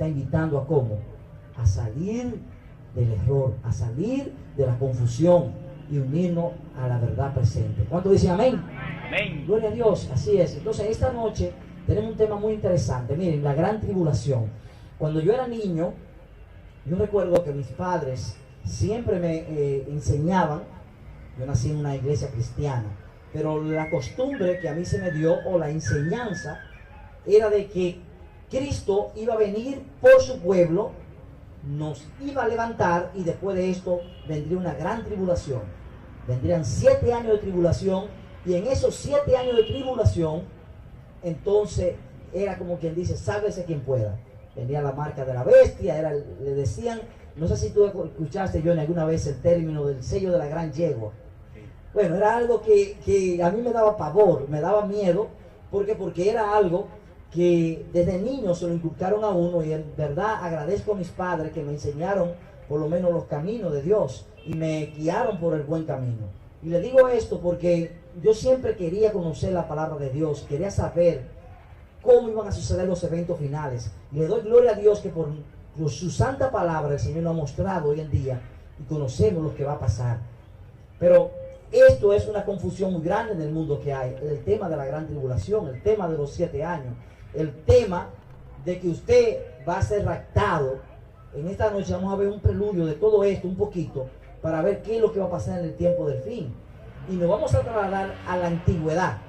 está invitando a cómo, a salir del error, a salir de la confusión y unirnos a la verdad presente. ¿Cuánto dicen amén? Amén. Gloria a Dios, así es. Entonces esta noche tenemos un tema muy interesante. Miren, la gran tribulación. Cuando yo era niño, yo recuerdo que mis padres siempre me enseñaban. Yo nací en una iglesia cristiana, pero la costumbre que a mí se me dio, o la enseñanza, era de que Cristo iba a venir por su pueblo, nos iba a levantar, y después de esto vendría una gran tribulación. Vendrían 7 años de tribulación, y en esos 7 años de tribulación, entonces era como quien dice, sálvese quien pueda. Vendría la marca de la bestia, le decían, no sé si tú escuchaste, Johnny, alguna vez el término del sello de la gran yegua. Bueno, era algo que a mí me daba pavor, me daba miedo, porque era algo que desde niño se lo inculcaron a uno, y en verdad agradezco a mis padres que me enseñaron por lo menos los caminos de Dios y me guiaron por el buen camino. Y le digo esto porque yo siempre quería conocer la palabra de Dios, quería saber cómo iban a suceder los eventos finales. Y le doy gloria a Dios que por su santa palabra el Señor nos ha mostrado hoy en día y conocemos lo que va a pasar. Pero esto es una confusión muy grande en el mundo que hay. El tema de la gran tribulación, el tema de los 7 años, el tema de que usted va a ser raptado. En esta noche vamos a ver un preludio de todo esto un poquito, para ver qué es lo que va a pasar en el tiempo del fin. Y nos vamos a trasladar a la antigüedad.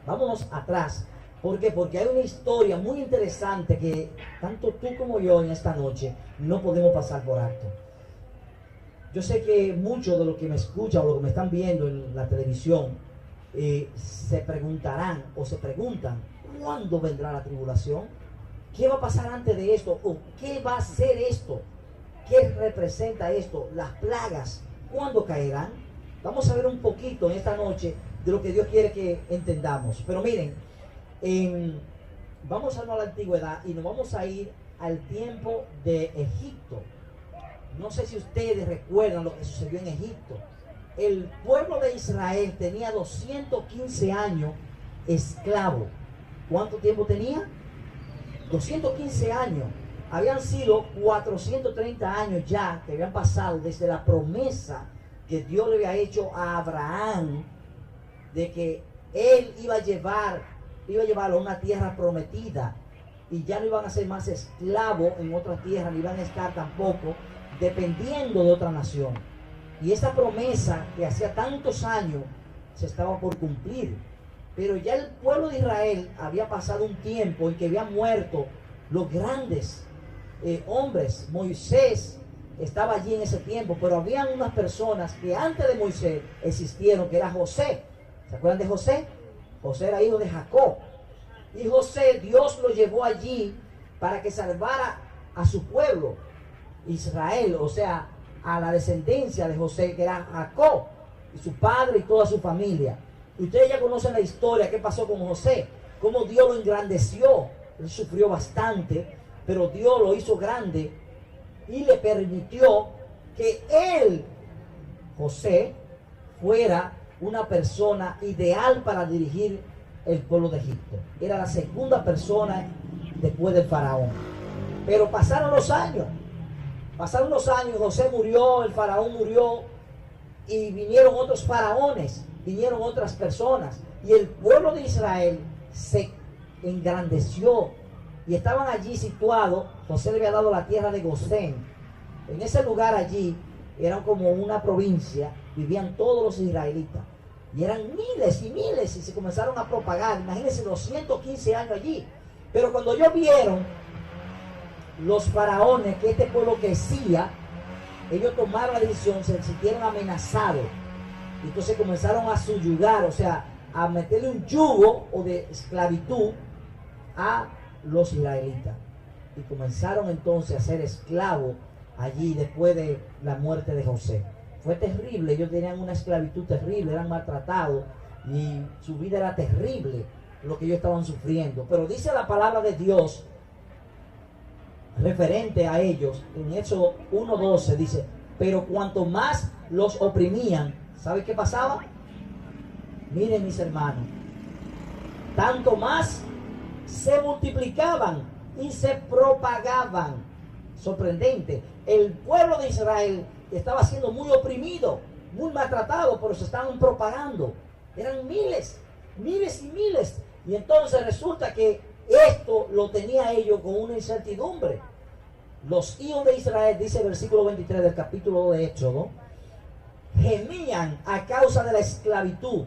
Vámonos atrás. ¿Por qué? Porque hay una historia muy interesante que tanto tú como yo en esta noche no podemos pasar por alto. Yo sé que muchos de los que me escuchan o los que me están viendo en la televisión se preguntarán o se preguntan, ¿cuándo vendrá la tribulación? ¿Qué va a pasar antes de esto? ¿O qué va a ser esto? ¿Qué representa esto? Las plagas, ¿cuándo caerán? Vamos a ver un poquito en esta noche de lo que Dios quiere que entendamos. Pero miren, vamos a irnos a la antigüedad y nos vamos a ir al tiempo de Egipto. No sé si ustedes recuerdan lo que sucedió en Egipto. El pueblo de Israel tenía 215 años esclavo. ¿Cuánto tiempo tenía? 215 años. Habían sido 430 años ya que habían pasado desde la promesa que Dios le había hecho a Abraham de que él iba a llevarlo a una tierra prometida, y ya no iban a ser más esclavos en otra tierra, ni iban a estar tampoco dependiendo de otra nación. Y esa promesa que hacía tantos años se estaba por cumplir. Pero ya el pueblo de Israel había pasado un tiempo en que habían muerto los grandes hombres. Moisés estaba allí en ese tiempo, pero habían unas personas que antes de Moisés existieron, que era José. ¿Se acuerdan de José? José era hijo de Jacob. Y José, Dios lo llevó allí para que salvara a su pueblo, Israel, o sea, a la descendencia de José, que era Jacob, y su padre y toda su familia. Ustedes ya conocen la historia, qué pasó con José, cómo Dios lo engrandeció. Él sufrió bastante, pero Dios lo hizo grande y le permitió que él, José, fuera una persona ideal para dirigir el pueblo de Egipto. Era la segunda persona después del faraón. Pero pasaron los años, José murió, el faraón murió, y vinieron otros faraones, vinieron otras personas, y el pueblo de Israel se engrandeció, y estaban allí situados. José le había dado la tierra de Gosén. En ese lugar allí, eran como una provincia, vivían todos los israelitas, y eran miles y miles, y se comenzaron a propagar. Imagínense, 215 años allí. Pero cuando ellos vieron, los faraones, que este pueblo crecía, ellos tomaron la decisión, se sintieron amenazados, y entonces comenzaron a subyugar, o sea, a meterle un yugo o de esclavitud a los israelitas, y comenzaron entonces a ser esclavos allí después de la muerte de José. Fue terrible, ellos tenían una esclavitud terrible, eran maltratados, y su vida era terrible lo que ellos estaban sufriendo. Pero dice la palabra de Dios referente a ellos, en Éxodo 1:12 dice, pero cuanto más los oprimían, ¿sabe qué pasaba? Miren, mis hermanos, tanto más se multiplicaban y se propagaban. Sorprendente. El pueblo de Israel estaba siendo muy oprimido, muy maltratado, pero se estaban propagando. Eran miles, miles y miles. Y entonces resulta que esto lo tenía ellos con una incertidumbre. Los hijos de Israel, dice el versículo 23 del capítulo de Éxodo, gemían a causa de la esclavitud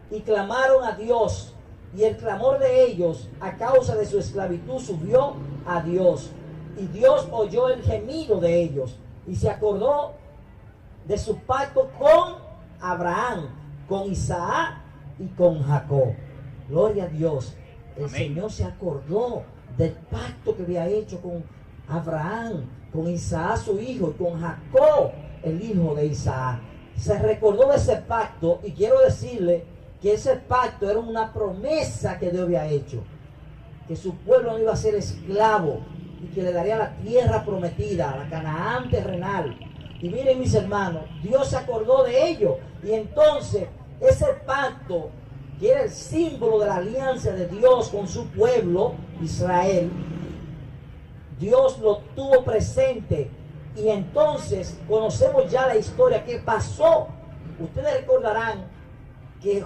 y clamaron a Dios. Y el clamor de ellos a causa de su esclavitud subió a Dios. Y Dios oyó el gemido de ellos y se acordó de su pacto con Abraham, con Isaac y con Jacob. Gloria a Dios. El Amén. Señor se acordó del pacto que había hecho con Abraham, con Isaac su hijo, y con Jacob, el hijo de Isaac. Se recordó de ese pacto, y quiero decirle que ese pacto era una promesa que Dios había hecho, que su pueblo no iba a ser esclavo y que le daría la tierra prometida, la Canaán terrenal. Y miren, mis hermanos, Dios se acordó de ello, y entonces ese pacto, que era el símbolo de la alianza de Dios con su pueblo, Israel, Dios lo tuvo presente. Y entonces conocemos ya la historia que pasó. Ustedes recordarán que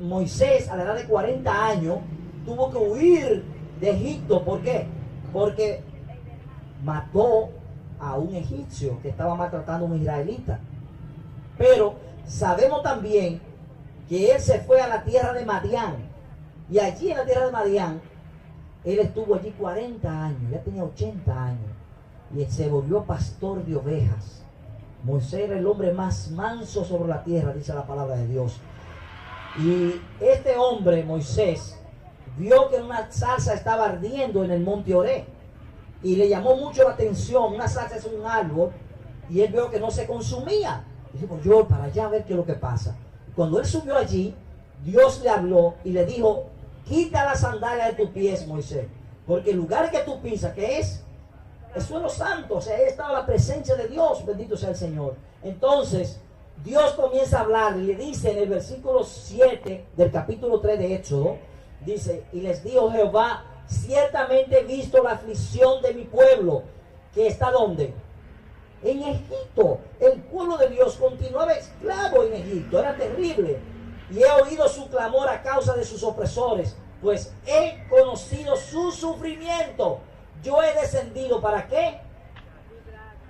Moisés, a la edad de 40 años, tuvo que huir de Egipto. ¿Por qué? Porque mató a un egipcio que estaba maltratando a un israelita. Pero sabemos también que él se fue a la tierra de Madián. Y allí en la tierra de Madián, él estuvo allí 40 años, ya tenía 80 años. Y se volvió pastor de ovejas. Moisés era el hombre más manso sobre la tierra, dice la palabra de Dios. Y este hombre, Moisés, vio que una zarza estaba ardiendo en el monte Oré. Y le llamó mucho la atención. Una zarza es un árbol, y él vio que no se consumía. Y dijo, yo voy para allá a ver qué es lo que pasa. Cuando él subió allí, Dios le habló y le dijo, quita la sandalia de tus pies, Moisés, porque el lugar que tú pisas, que es el suelo santo, o sea, ahí estaba la presencia de Dios, bendito sea el Señor. Entonces, Dios comienza a hablar y le dice en el versículo 7 del capítulo 3 de Éxodo, dice, y les dijo Jehová, ciertamente he visto la aflicción de mi pueblo, que está ¿dónde? En Egipto. El pueblo de Dios continuaba esclavo en Egipto, era terrible. Y he oído su clamor a causa de sus opresores, pues he conocido su sufrimiento. Yo he descendido, ¿para qué?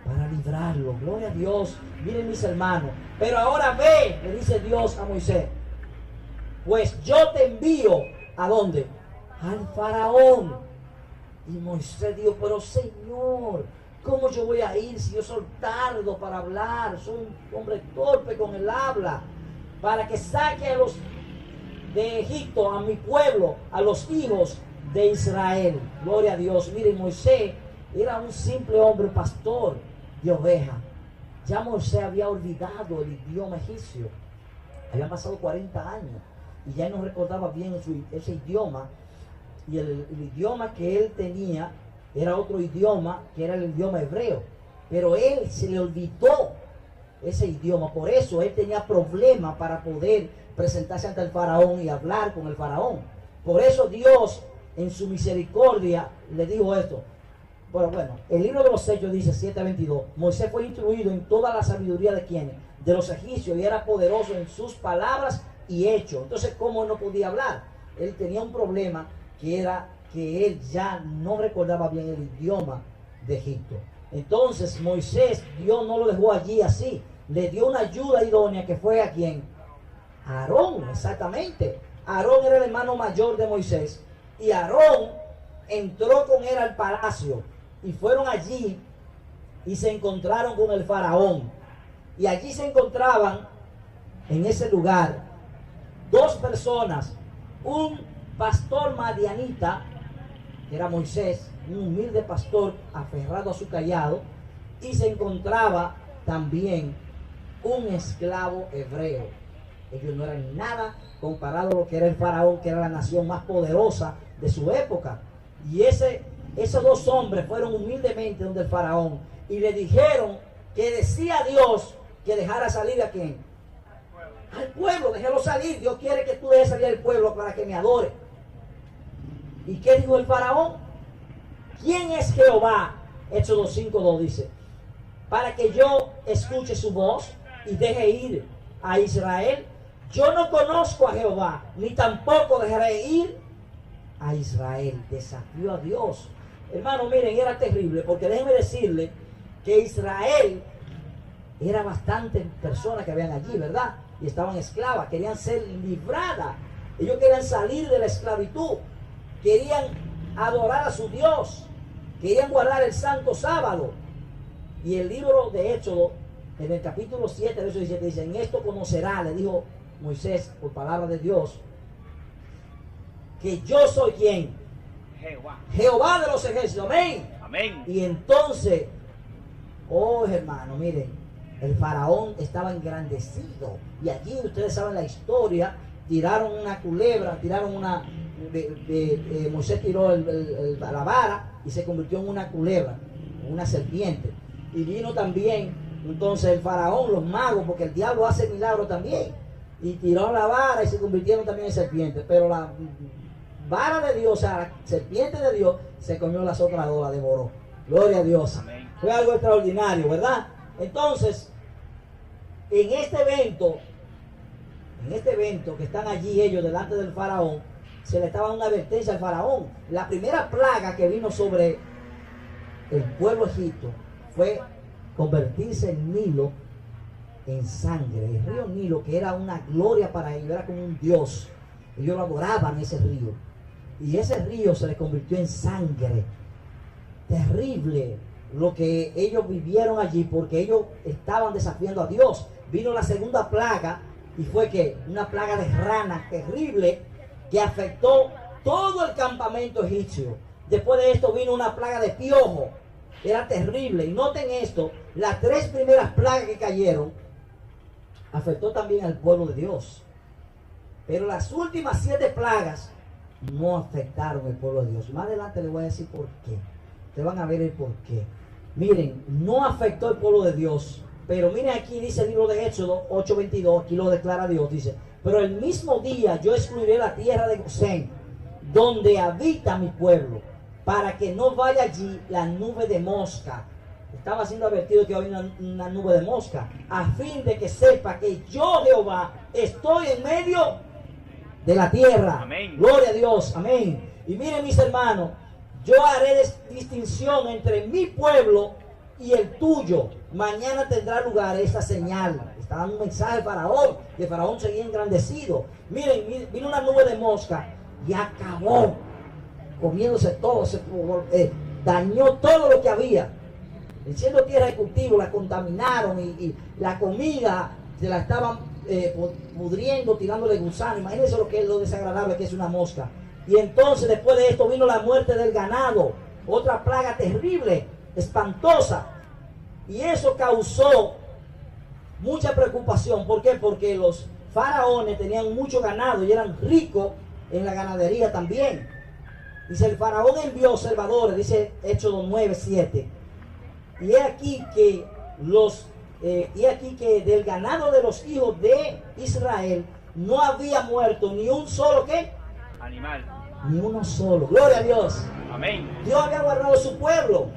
Para librarlo. Gloria a Dios. Miren, mis hermanos. Pero ahora ve, le dice Dios a Moisés, pues yo te envío, ¿a dónde? Al faraón. Y Moisés dijo, pero Señor, ¿cómo yo voy a ir si yo soy tardo para hablar? Soy un hombre torpe con el habla. Para que saque a los de Egipto, a mi pueblo, a los hijos de Israel. Gloria a Dios. Miren, Moisés era un simple hombre pastor de ovejas. Ya Moisés había olvidado el idioma egipcio. Habían pasado 40 años y ya no recordaba bien ese idioma. Y el idioma que él tenía era otro idioma, que era el idioma hebreo. Pero él se le olvidó ese idioma. Por eso él tenía problemas para poder presentarse ante el faraón y hablar con el faraón. Por eso Dios, en su misericordia, le dijo esto. Bueno, el libro de los Hechos dice 7:22. Moisés fue instruido en toda la sabiduría de quienes, de los egipcios, y era poderoso en sus palabras y hechos. Entonces, ¿cómo no podía hablar? Él tenía un problema, que era que él ya no recordaba bien el idioma de Egipto. Entonces Moisés, Dios no lo dejó allí así, le dio una ayuda idónea, que fue ¿a quién? A Aarón, exactamente. Aarón era el hermano mayor de Moisés, y Aarón entró con él al palacio, y fueron allí y se encontraron con el faraón. Y allí se encontraban, en ese lugar, dos personas, un pastor madianita, que era Moisés, un humilde pastor aferrado a su cayado, y se encontraba también un esclavo hebreo. Ellos no eran nada comparado a lo que era el faraón, que era la nación más poderosa de su época. Y esos dos hombres fueron humildemente donde el faraón y le dijeron que decía Dios que dejara salir ¿a quién? Al pueblo, déjalo salir. Dios quiere que tú dejes salir al pueblo para que me adore. ¿Y qué dijo el faraón? ¿Quién es Jehová? Éxodo 5:2 dice, para que yo escuche su voz y deje ir a Israel. Yo no conozco a Jehová, ni tampoco dejaré ir a Israel. Desafió a Dios. Hermano, miren, era terrible, porque déjenme decirle que Israel era bastante personas que habían allí, ¿verdad? Y estaban esclavas, querían ser libradas. Ellos querían salir de la esclavitud, querían adorar a su Dios, querían guardar el santo sábado. Y el libro de Éxodo, en el capítulo 7, verso 17, dice, en esto conocerá, le dijo Moisés por palabra de Dios, que yo soy quien, Jehová de los ejércitos, amén. Amén. Y entonces, oh hermano, miren, el faraón estaba engrandecido, y allí ustedes saben la historia, tiraron una culebra, tiraron una, Moisés tiró la vara y se convirtió en una culebra, una serpiente. Y vino también entonces el faraón, los magos, porque el diablo hace milagros también, y tiró la vara y se convirtieron también en serpientes. Pero la vara de Dios, o sea, la serpiente de Dios, se comió las otras dos, la devoró. Gloria a Dios. Amén. Fue algo extraordinario, ¿verdad? Entonces, en este evento que están allí ellos delante del faraón, se le estaba dando una advertencia al faraón. La primera plaga que vino sobre el pueblo egipto fue convertirse el Nilo en sangre. El río Nilo, que era una gloria para ellos, era como un dios. Ellos lo adoraban, ese río. Y ese río se le convirtió en sangre. Terrible lo que ellos vivieron allí, porque ellos estaban desafiando a Dios. Vino la segunda plaga, y fue que una plaga de ranas terrible que afectó todo el campamento egipcio. Después de esto vino una plaga de piojo. Era terrible. Y noten esto, las tres primeras plagas que cayeron afectó también al pueblo de Dios. Pero las últimas 7 plagas no afectaron al pueblo de Dios. Más adelante les voy a decir por qué. Ustedes van a ver el por qué. Miren, no afectó al pueblo de Dios. Pero miren, aquí dice el libro de Éxodo 8:22, aquí lo declara Dios, dice, pero el mismo día yo excluiré la tierra de Gosén, donde habita mi pueblo, para que no vaya allí la nube de mosca. Estaba siendo advertido que había una nube de mosca, a fin de que sepa que yo, Jehová, estoy en medio de la tierra. Amén. Gloria a Dios, amén. Y miren, mis hermanos, yo haré distinción entre mi pueblo y el tuyo. Mañana tendrá lugar esta señal. Está dando un mensaje al faraón, que el faraón seguía engrandecido. Miren, vino una nube de mosca y acabó comiéndose todo, dañó todo lo que había. Siendo tierra de cultivo, la contaminaron, y la comida se la estaban pudriendo, tirándole gusano. Imagínense lo que es lo desagradable que es una mosca. Y entonces después de esto vino la muerte del ganado, otra plaga terrible, espantosa. Y eso causó mucha preocupación. ¿Por qué? Porque los faraones tenían mucho ganado y eran ricos en la ganadería también. Dice, el faraón envió observadores, dice Éxodo 9:7. Y he aquí que del ganado de los hijos de Israel no había muerto ni un solo, ¿qué? Animal. Ni uno solo. Gloria a Dios. Amén. Dios había guardado su pueblo.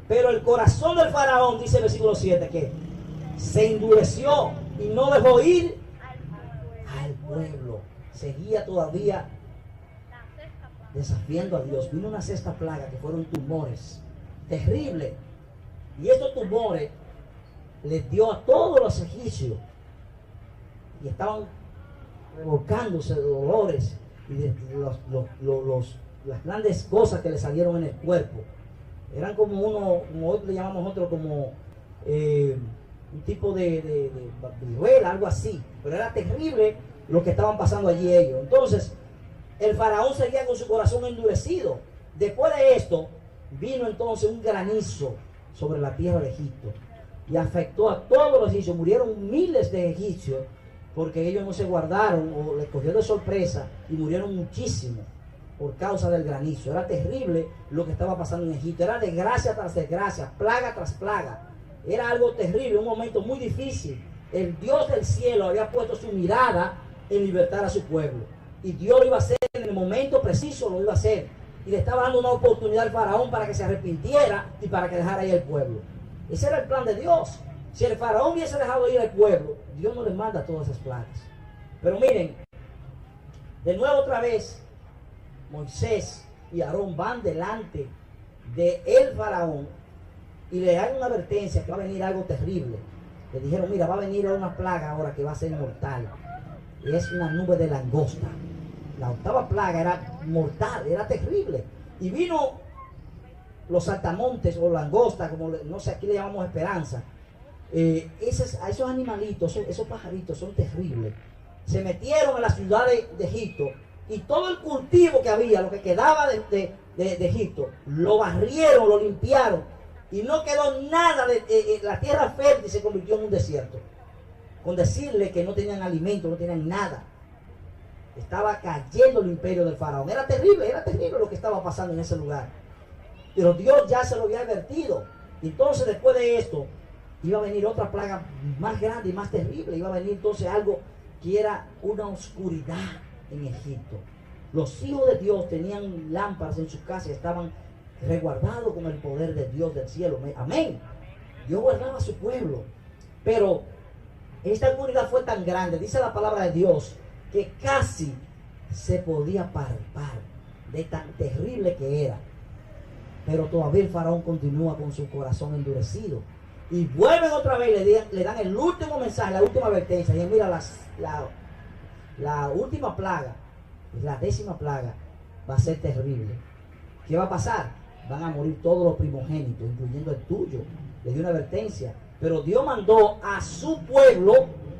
Pero el corazón del faraón, dice el versículo 7, que se endureció y no dejó ir al pueblo. Seguía todavía desafiando a Dios. Vino una sexta plaga, que fueron tumores. Terrible. Y estos tumores les dio a todos los egipcios. Y estaban revolcándose de dolores y de las grandes cosas que le salieron en el cuerpo. Eran como como hoy le llamamos nosotros, como un tipo de viruela, algo así. Pero era terrible lo que estaban pasando allí ellos. Entonces, el faraón seguía con su corazón endurecido. Después de esto, vino entonces un granizo sobre la tierra de Egipto y afectó a todos los egipcios. Murieron miles de egipcios porque ellos no se guardaron o les cogió de sorpresa, y murieron muchísimos por causa del granizo. Era terrible lo que estaba pasando en Egipto. Era desgracia tras desgracia, plaga tras plaga. Era algo terrible, un momento muy difícil. El Dios del cielo había puesto su mirada en libertar a su pueblo, y Dios lo iba a hacer en el momento preciso, lo iba a hacer. y le estaba dando una oportunidad al faraón para que se arrepintiera y para que dejara ir al pueblo. Ese era el plan de Dios. Si el faraón hubiese dejado ir al pueblo, Dios no les manda todas esas plagas. Pero miren, de nuevo otra vez, Moisés y Aarón van delante de el faraón y le dan una advertencia que va a venir algo terrible. Le dijeron, mira, va a venir una plaga ahora que va a ser mortal. Y es una nube de langosta. La octava plaga era mortal, era terrible. Y vino los saltamontes o langosta, como no sé, aquí le llamamos esperanza. Esos animalitos, esos pajaritos son terribles. Se metieron a la ciudad de Egipto y todo el cultivo que había, lo que quedaba de Egipto, lo barrieron, lo limpiaron y no quedó nada la tierra fértil se convirtió en un desierto. Con decirle que no tenían alimento, no tenían nada. Estaba cayendo el imperio del faraón. Era terrible lo que estaba pasando en ese lugar. Pero Dios ya se lo había advertido. Entonces después de esto iba a venir otra plaga más grande y más terrible. Iba a venir entonces algo que era una oscuridad en Egipto. Los hijos de Dios tenían lámparas en sus casas y estaban resguardados con el poder de Dios del cielo. Amén. Dios guardaba a su pueblo. Pero esta oscuridad fue tan grande, dice la palabra de Dios, que casi se podía palpar de tan terrible que era. Pero todavía el faraón continúa con su corazón endurecido. Y vuelven otra vez, le dan el último mensaje, la última advertencia. Y mira, la última plaga, la 10ª plaga, va a ser terrible. ¿Qué va a pasar? Van a morir todos los primogénitos, incluyendo el tuyo. Le dio una advertencia. Pero Dios mandó a su pueblo,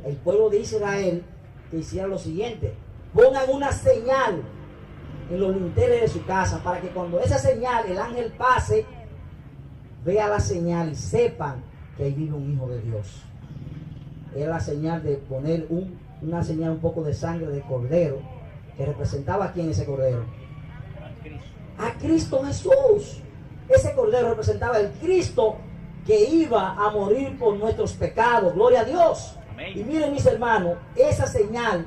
el pueblo de Israel, que hiciera lo siguiente: pongan una señal en los linteles de su casa, para que cuando esa señal, el ángel pase, vea la señal y sepan que ahí vive un hijo de Dios. Era la señal de poner una señal, un poco de sangre de cordero, que representaba a quién ese cordero. A Cristo Jesús. Ese cordero representaba el Cristo que iba a morir por nuestros pecados. Gloria a Dios. Amén. Y miren, mis hermanos, esa señal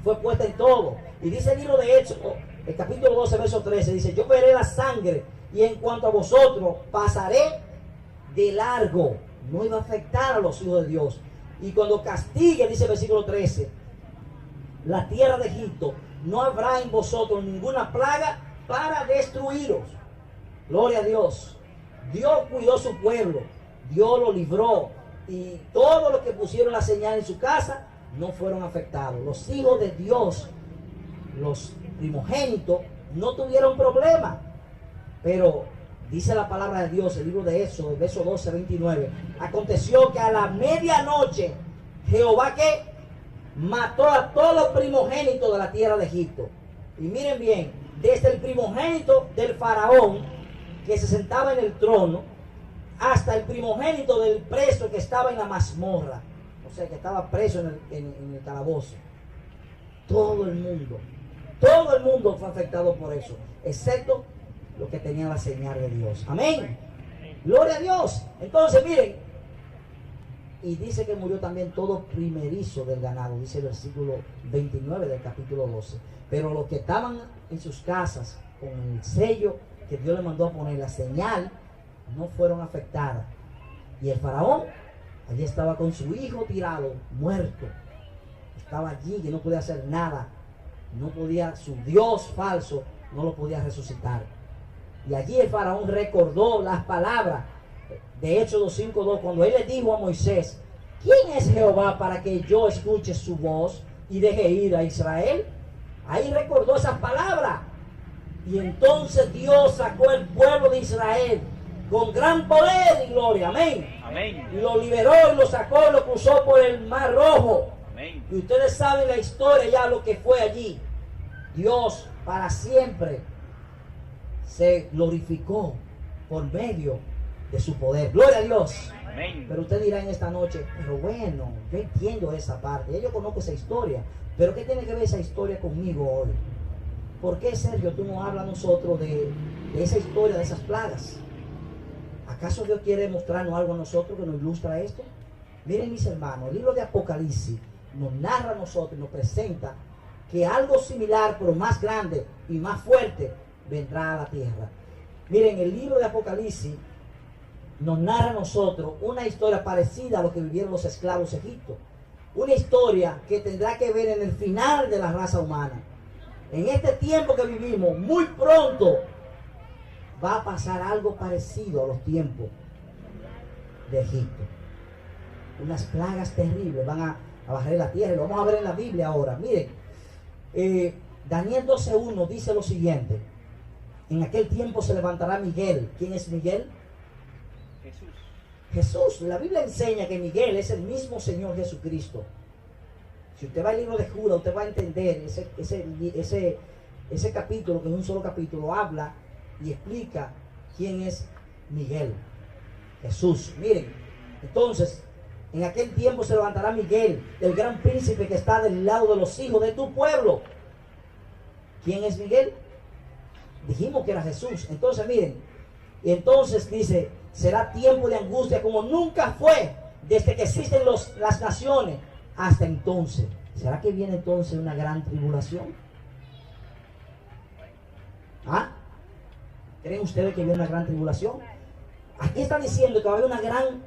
fue puesta en todo. Y dice el libro de Hechos, el capítulo 12, verso 13, dice: yo veré la sangre y en cuanto a vosotros pasaré de largo. No iba a afectar a los hijos de Dios. Y cuando castigue, dice el versículo 13, la tierra de Egipto, no habrá en vosotros ninguna plaga para destruiros. Gloria a Dios. Dios cuidó su pueblo, Dios lo libró, y todos los que pusieron la señal en su casa no fueron afectados. Los hijos de Dios, los primogénitos, no tuvieron problema. Pero dice la palabra de Dios, el libro de Éxodo, el verso 12, 29, aconteció que a la medianoche Jehová que mató a todos los primogénitos de la tierra de Egipto. Y miren bien, desde el primogénito del faraón que se sentaba en el trono, hasta el primogénito del preso que estaba en la mazmorra, o sea, que estaba preso en el calabozo. Todo el mundo fue afectado por eso, excepto los que tenían la señal de Dios. Amén. Gloria a Dios. Entonces, miren, y dice que murió también todo primerizo del ganado, dice el versículo 29 del capítulo 12. Pero los que estaban en sus casas con el sello que Dios le mandó a poner, la señal, no fueron afectadas. Y el faraón allí estaba con su hijo tirado, muerto. Estaba allí que no podía hacer nada. No podía, su Dios falso no lo podía resucitar. Y allí el faraón recordó las palabras de Hechos 2:5-2, cuando él le dijo a Moisés: ¿quién es Jehová para que yo escuche su voz y deje ir a Israel? Ahí recordó esas palabras. Y entonces Dios sacó el pueblo de Israel con gran poder y gloria. Amén. Amén. Y lo liberó y lo sacó y lo cruzó por el Mar Rojo. Amén. Y ustedes saben la historia ya, lo que fue allí. Dios para siempre se glorificó por medio de su poder. Gloria a Dios. Amén. Pero usted dirá en esta noche: pero bueno, yo entiendo esa parte, ya yo conozco esa historia, pero ¿qué tiene que ver esa historia conmigo hoy? ¿Por qué, Sergio, tú no hablas a nosotros de esa historia, de esas plagas? ¿Acaso Dios quiere mostrarnos algo a nosotros que nos ilustra esto? Miren, mis hermanos, el libro de Apocalipsis nos narra a nosotros y nos presenta que algo similar, pero más grande y más fuerte, vendrá a la tierra. Miren, el libro de Apocalipsis nos narra a nosotros una historia parecida a lo que vivieron los esclavos de Egipto. Una historia que tendrá que ver en el final de la raza humana. En este tiempo que vivimos, muy pronto va a pasar algo parecido a los tiempos de Egipto. Unas plagas terribles van a barrer la tierra. Lo vamos a ver en la Biblia ahora. Miren, Daniel 12:1 dice lo siguiente: en aquel tiempo se levantará Miguel. ¿Quién es Miguel? Jesús. La Biblia enseña que Miguel es el mismo Señor Jesucristo. Si usted va al libro de Judas, usted va a entender ese capítulo, que es un solo capítulo, habla y explica quién es Miguel. Jesús. Miren, entonces, en aquel tiempo se levantará Miguel, el gran príncipe que está del lado de los hijos de tu pueblo. ¿Quién es Miguel? Dijimos que era Jesús. Entonces, miren, y entonces dice, será tiempo de angustia como nunca fue desde que existen las naciones hasta entonces. ¿Será que viene entonces una gran tribulación? ¿Ah? ¿Creen ustedes que viene una gran tribulación? Aquí está diciendo que va a haber una gran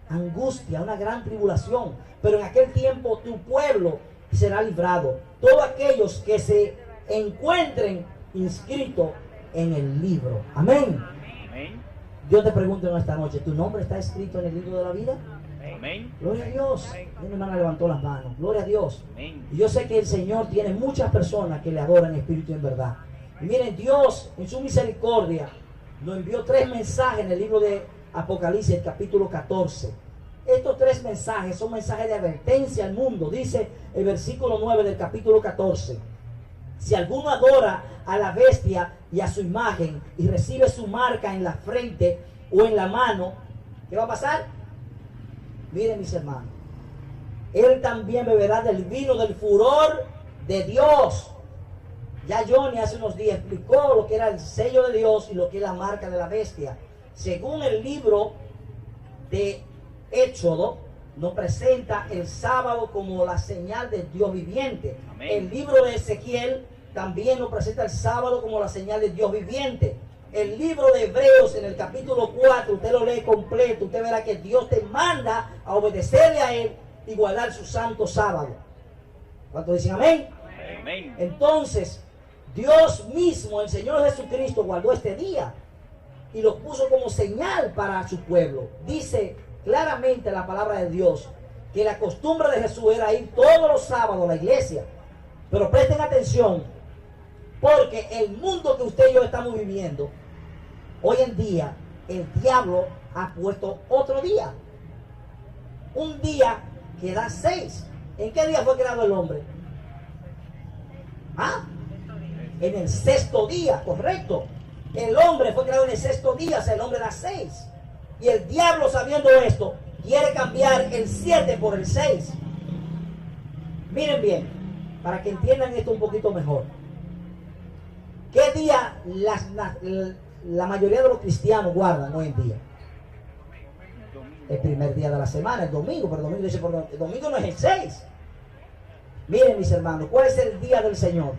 angustia, una gran tribulación, pero en aquel tiempo tu pueblo será librado. Todos aquellos que se encuentren inscritos en el libro. Amén. Amén. Yo te pregunto en esta noche, ¿tu nombre está escrito en el libro de la vida? Amén. Gloria a Dios. Mi hermana levantó las manos. Gloria a Dios. Amén. Y yo sé que el Señor tiene muchas personas que le adoran en espíritu y en verdad. Y miren, Dios en su misericordia nos envió 3 mensajes en el libro de Apocalipsis, el capítulo 14. Estos 3 mensajes son mensajes de advertencia al mundo. Dice el versículo 9 del capítulo 14: si alguno adora a la bestia y a su imagen y recibe su marca en la frente o en la mano, ¿qué va a pasar? Miren, mis hermanos, él también beberá del vino del furor de Dios. Ya Johnny hace unos días explicó lo que era el sello de Dios y lo que es la marca de la bestia. Según el libro de Éxodo, nos presenta el sábado como la señal de Dios viviente. Amén. El libro de Ezequiel también nos presenta el sábado como la señal de Dios viviente. El libro de Hebreos en el capítulo 4, usted lo lee completo, usted verá que Dios te manda a obedecerle a Él y guardar su santo sábado. ¿Cuántos dicen amén? Amén. Entonces, Dios mismo, el Señor Jesucristo, guardó este día y lo puso como señal para su pueblo. Dice claramente la palabra de Dios que la costumbre de Jesús era ir todos los sábados a la iglesia. Pero presten atención, porque el mundo que usted y yo estamos viviendo, hoy en día, el diablo ha puesto otro día. Un día que da 6. ¿En qué día fue creado el hombre? ¿Ah? En el 6º día, correcto. El hombre fue creado en el 6º día, o sea, el hombre da 6. Y el diablo, sabiendo esto, quiere cambiar el 7 por el 6. Miren bien, para que entiendan esto un poquito mejor. ¿Qué día la mayoría de los cristianos guardan hoy en día? El primer día de la semana, el domingo. Pero el domingo dice, el domingo no es el 6. Miren, mis hermanos, ¿cuál es el día del Señor?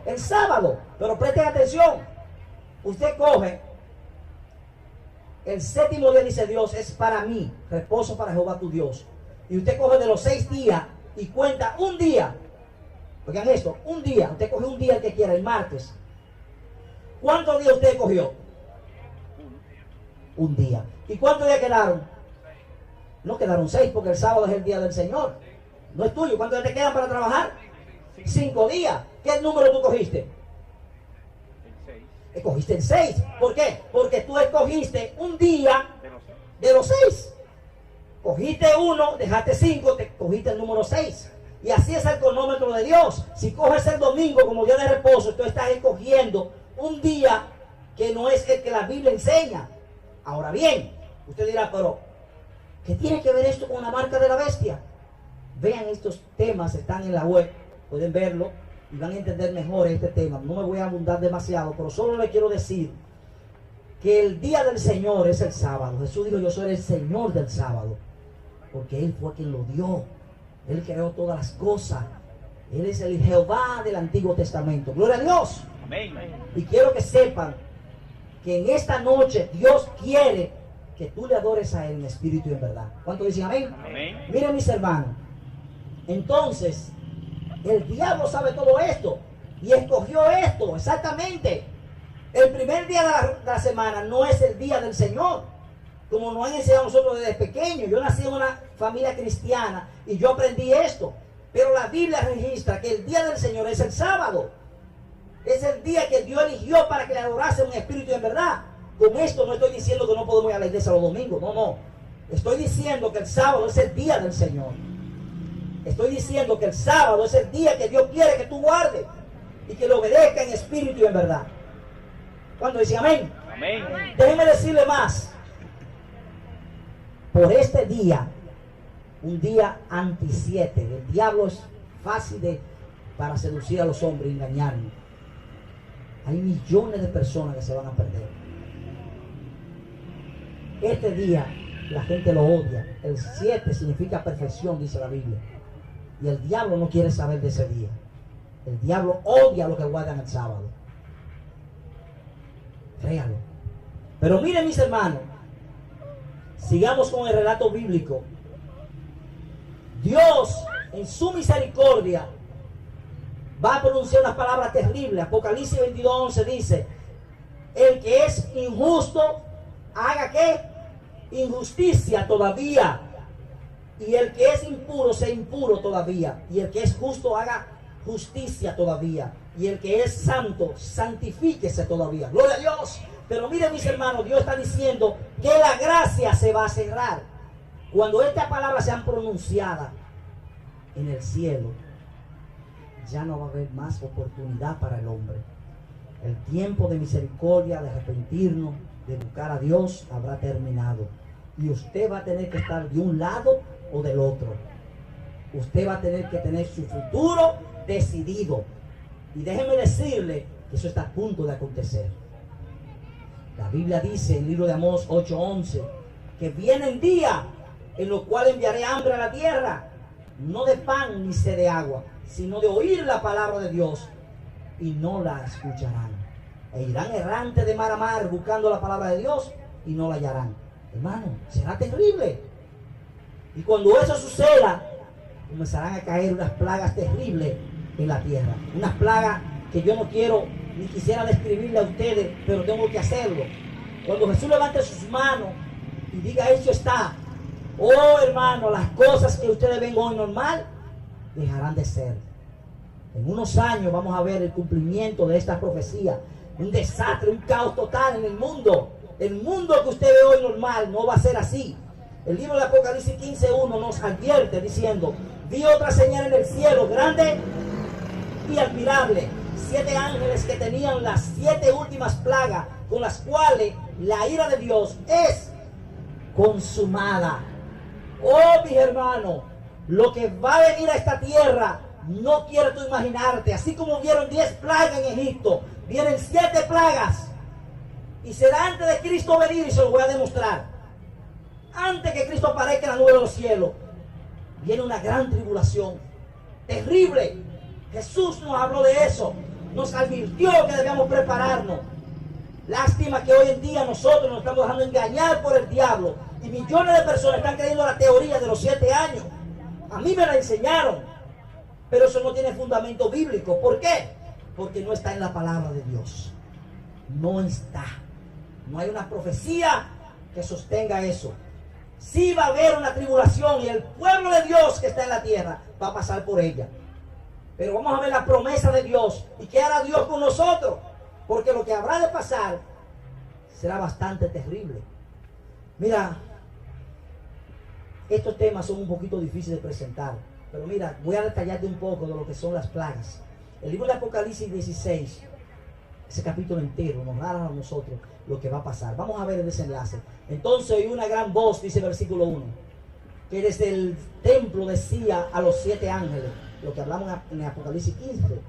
El sábado. Pero presten atención. Usted coge el 7º día, dice Dios, es para mí, reposo para Jehová tu Dios. Y usted coge de los 6 días y cuenta un día. Oigan esto, un día. Usted coge un día el que quiera, el martes. ¿Cuántos días usted cogió? Un día. ¿Y cuántos días quedaron? No quedaron 6, porque el sábado es el día del Señor. No es tuyo. ¿Cuántos días te quedan para trabajar? 5 días. ¿Qué número tú cogiste? El 6. Escogiste el 6. ¿Por qué? Porque tú escogiste un día de los 6. Cogiste 1, dejaste 5, te cogiste el número 6. Y así es el cronómetro de Dios. Si coges el domingo como día de reposo, tú estás escogiendo un día que no es el que la Biblia enseña. Ahora bien, usted dirá, pero ¿qué tiene que ver esto con la marca de la bestia? Vean, estos temas están en la web, pueden verlo y van a entender mejor este tema. No me voy a abundar demasiado, pero solo le quiero decir que el día del Señor es el sábado. Jesús dijo, yo soy el Señor del sábado, porque Él fue quien lo dio. Él creó todas las cosas. Él es el Jehová del Antiguo Testamento. Gloria a Dios. Amén. Y quiero que sepan que en esta noche Dios quiere que tú le adores a Él en espíritu y en verdad. ¿Cuántos dicen amén? Amén. Miren, mis hermanos, entonces el diablo sabe todo esto y escogió esto exactamente. El primer día de la semana no es el día del Señor, como nos han enseñado nosotros desde pequeños. Yo nací en una familia cristiana y yo aprendí esto, pero la Biblia registra que el día del Señor es el sábado. Es el día que Dios eligió para que le adorase en espíritu y en verdad. Con esto no estoy diciendo que no podemos ir a la iglesia los domingos, no. Estoy diciendo que el sábado es el día del Señor. Estoy diciendo que el sábado es el día que Dios quiere que tú guardes y que lo obedezca en espíritu y en verdad. ¿Cuándo dice amén? Amén. Déjenme decirle más. Por este día, un día anti-7, el diablo es fácil para seducir a los hombres y engañarnos. Hay millones de personas que se van a perder. Este día la gente lo odia. El 7 significa perfección, dice la Biblia. Y el diablo no quiere saber de ese día. El diablo odia a los que guardan el sábado. Créalo. Pero miren, mis hermanos, sigamos con el relato bíblico. Dios, en su misericordia, va a pronunciar unas palabras terribles. Apocalipsis 22:11 dice: el que es injusto, haga ¿qué? Injusticia todavía. Y el que es impuro, sea impuro todavía. Y el que es justo, haga justicia todavía. Y el que es santo, santifíquese todavía. Gloria a Dios. Pero miren, mis hermanos, Dios está diciendo que la gracia se va a cerrar. Cuando estas palabras sean pronunciadas en el cielo, ya no va a haber más oportunidad para el hombre. El tiempo de misericordia, de arrepentirnos, de buscar a Dios, habrá terminado. Y usted va a tener que estar de un lado o del otro. Usted va a tener que tener su futuro decidido. Y déjeme decirle que eso está a punto de acontecer. La Biblia dice en el libro de Amós 8:11 que vienen días en los cuales enviaré hambre a la tierra, no de pan ni sed de agua, sino de oír la palabra de Dios, y no la escucharán. E irán errantes de mar a mar buscando la palabra de Dios y no la hallarán. Hermano, será terrible. Y cuando eso suceda, comenzarán a caer unas plagas terribles en la tierra. Unas plagas que yo no quiero ni quisiera describirle a ustedes, pero tengo que hacerlo. Cuando Jesús levante sus manos y diga: hecho está. Oh, hermano, las cosas que ustedes ven hoy normal dejarán de ser. En unos años vamos a ver el cumplimiento de esta profecía. Un desastre, un caos total en el mundo. El mundo que usted ve hoy normal no va a ser así. El libro de Apocalipsis 15:1 nos advierte diciendo: vi otra señal en el cielo, grande y admirable. 7 ángeles que tenían las 7 últimas plagas, con las cuales la ira de Dios es consumada. Oh, mis hermanos, lo que va a venir a esta tierra, no quiero tú imaginarte. Así como vieron 10 plagas en Egipto, vienen 7 plagas. Y será antes de Cristo venir, y se lo voy a demostrar. Antes que Cristo aparezca en la nube de los cielos, viene una gran tribulación terrible. Jesús nos habló de eso, nos advirtió que debíamos prepararnos. Lástima que hoy en día nosotros nos estamos dejando engañar por el diablo, y millones de personas están creyendo la teoría de los 7 años. A mí me la enseñaron, pero eso no tiene fundamento bíblico. ¿Por qué? Porque no está en la palabra de Dios. No está. No hay una profecía que sostenga eso. Sí va a haber una tribulación, y el pueblo de Dios que está en la tierra va a pasar por ella. Pero vamos a ver la promesa de Dios y qué hará Dios con nosotros, porque lo que habrá de pasar será bastante terrible. Mira, estos temas son un poquito difíciles de presentar, pero mira, voy a detallarte un poco de lo que son las plagas. El libro de Apocalipsis 16, ese capítulo entero nos narra a nosotros lo que va a pasar. Vamos a ver el desenlace. Entonces oí una gran voz, dice el versículo 1, que desde el templo decía a los 7 ángeles, lo que hablamos en Apocalipsis 15,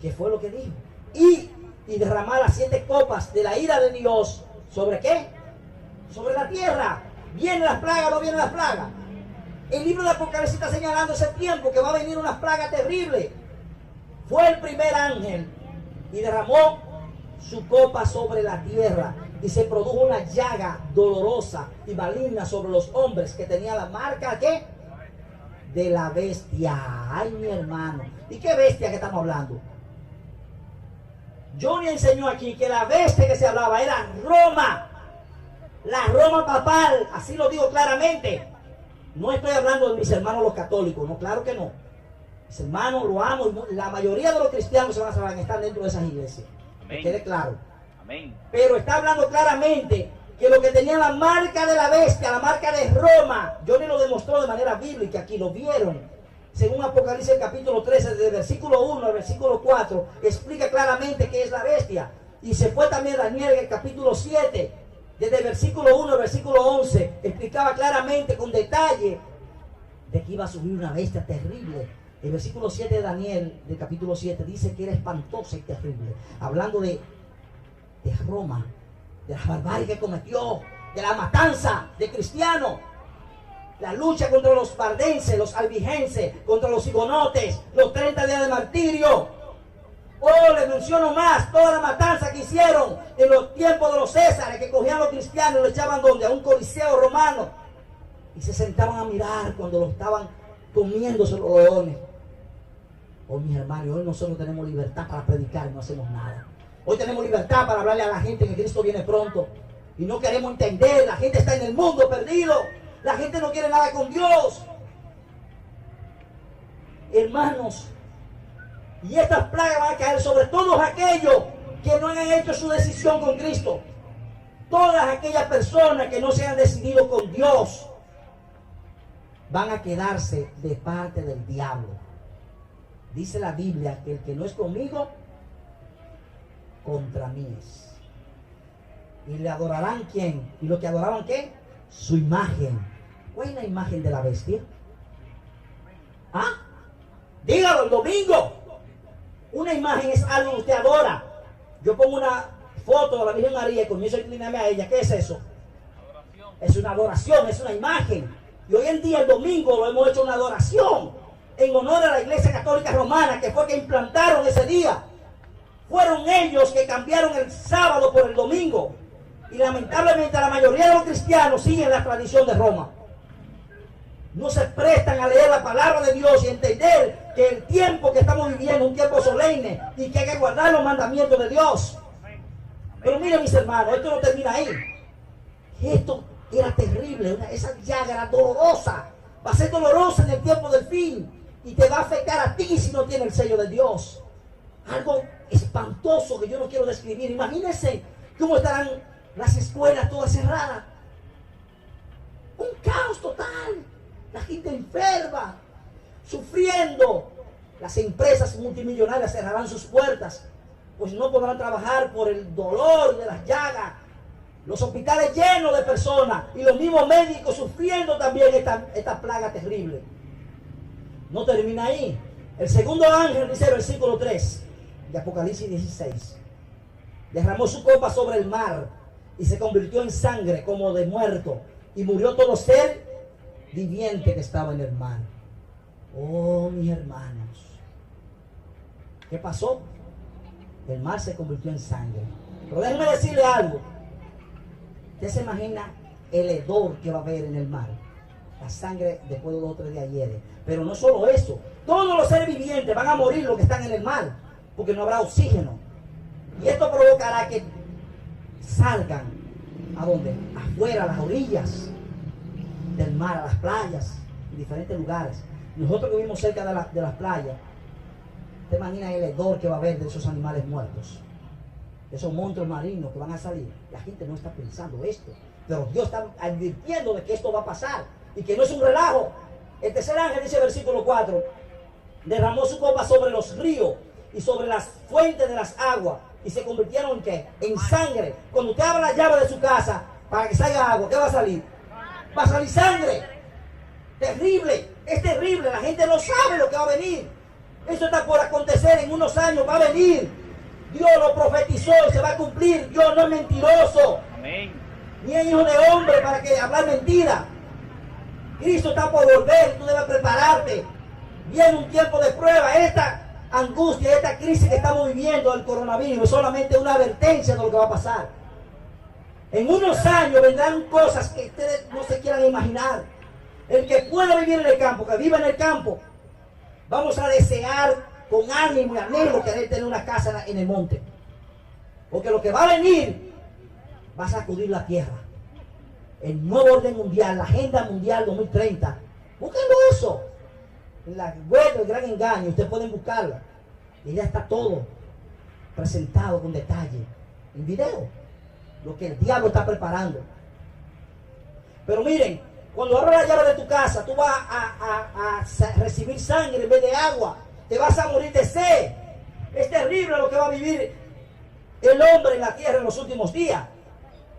que fue lo que dijo: y derramar las 7 copas de la ira de Dios. ¿Sobre qué? Sobre la tierra. ¿Vienen las plagas o no vienen las plagas? El libro de Apocalipsis está señalando ese tiempo que va a venir una plaga terrible. Fue el primer ángel y derramó su copa sobre la tierra, y se produjo una llaga dolorosa y maligna sobre los hombres que tenían la marca ¿qué? De la bestia. Ay, mi hermano, ¿y qué bestia que estamos hablando? Johnny enseñó aquí que la bestia que se hablaba era Roma, la Roma papal, así lo digo claramente. No estoy hablando de mis hermanos los católicos, no, claro que no. Mis hermanos lo amo, la mayoría de los cristianos se van a saber que están dentro de esas iglesias. Que quede claro. Amén. Pero está hablando claramente que lo que tenía la marca de la bestia, la marca de Roma, Johnny lo demostró de manera bíblica, aquí lo vieron. Según Apocalipsis capítulo 13, desde el versículo 1 al versículo 4, explica claramente qué es la bestia. Y se fue también Daniel en el capítulo 7, desde el versículo 1 al versículo 11, explicaba claramente con detalle de que iba a subir una bestia terrible. El versículo 7 de Daniel, del capítulo 7, dice que era espantosa y terrible, hablando de Roma, de la barbarie que cometió, de la matanza de cristianos, la lucha contra los bardenses, los albigenses, contra los higonotes, los 30 días de martirio. Oh, les menciono más, toda la matanza que hicieron en los tiempos de los Césares, que cogían a los cristianos y los echaban donde, a un coliseo romano, y se sentaban a mirar cuando los estaban comiéndose los leones. Oh, mis hermanos, hoy nosotros tenemos libertad para predicar y no hacemos nada. Hoy tenemos libertad para hablarle a la gente que Cristo viene pronto. Y no queremos entender, la gente está en el mundo perdido. La gente no quiere nada con Dios. Hermanos, y estas plagas van a caer sobre todos aquellos que no han hecho su decisión con Cristo. Todas aquellas personas que no se han decidido con Dios van a quedarse de parte del diablo. Dice la Biblia que el que no es conmigo, contra mí es. Y le adorarán ¿quién? ¿Y lo que adoraban qué? Su imagen. ¿Cuál es la imagen de la bestia? ¿Ah? Dígalo el domingo. Una imagen es algo que usted adora. Yo pongo una foto de la Virgen María y comienzo a inclinarme a ella. ¿Qué es eso? Adoración. Es una adoración, es una imagen. Y hoy en día, el domingo, lo hemos hecho una adoración en honor a la Iglesia Católica Romana, que fue que implantaron ese día. Fueron ellos que cambiaron el sábado por el domingo. Y lamentablemente la mayoría de los cristianos siguen la tradición de Roma. No se prestan a leer la palabra de Dios y entender que el tiempo que estamos viviendo es un tiempo solemne y que hay que guardar los mandamientos de Dios. Pero miren, mis hermanos, esto no termina ahí. Esto era terrible, esa llaga era dolorosa. Va a ser dolorosa en el tiempo del fin y te va a afectar a ti si no tiene el sello de Dios. Algo espantoso que yo no quiero describir. Imagínense cómo estarán las escuelas todas cerradas. Un caos total. La gente enferma, sufriendo. Las empresas multimillonarias cerrarán sus puertas, pues no podrán trabajar por el dolor de las llagas. Los hospitales llenos de personas y los mismos médicos sufriendo también esta plaga terrible. No termina ahí. El segundo ángel, dice el versículo 3 de Apocalipsis 16, derramó su copa sobre el mar y se convirtió en sangre como de muerto, y murió todo ser viviente que estaba en el mar. Oh, mis hermanos, ¿qué pasó? El mar se convirtió en sangre. Pero déjenme decirle algo. ¿Usted se imagina el hedor que va a haber en el mar? La sangre después de 2 o 3 días hiede. Pero no solo eso, todos los seres vivientes van a morir los que están en el mar, porque no habrá oxígeno. Y esto provocará que salgan ¿a dónde? Afuera, a las orillas del mar, a las playas, en diferentes lugares. Nosotros que vivimos cerca de las playas, ¿te imaginas el hedor que va a haber de esos animales muertos? De esos monstruos marinos que van a salir. La gente no está pensando esto, pero Dios está advirtiendo de que esto va a pasar y que no es un relajo. El tercer ángel dice, versículo 4, derramó su copa sobre los ríos y sobre las fuentes de las aguas, y se convirtieron en ¿qué? En sangre. Cuando usted abra la llave de su casa para que salga agua, ¿qué va a salir? Va a salir sangre. Terrible, es terrible. La gente no sabe lo que va a venir. Eso está por acontecer en unos años, va a venir. Dios lo profetizó y se va a cumplir. Dios no es mentiroso. Amén. Ni es hijo de hombre para que hablar mentira. Cristo está por volver, tú debes prepararte. Viene un tiempo de prueba. angustia, esta crisis que estamos viviendo del coronavirus es solamente una advertencia de lo que va a pasar. En unos años vendrán cosas que ustedes no se quieran imaginar. El que pueda vivir en el campo, que viva en el campo, vamos a desear con ánimo y anhelo querer tener una casa en el monte. Porque lo que va a venir va a sacudir la tierra. El nuevo orden mundial, la agenda mundial 2030. Búsquenlo eso. En la web del Gran Engaño, ustedes pueden buscarla. Y ya está todo presentado con detalle. En video. Lo que el diablo está preparando. Pero miren, cuando abras la llave de tu casa, tú vas a recibir sangre en vez de agua. Te vas a morir de sed. Es terrible lo que va a vivir el hombre en la tierra en los últimos días.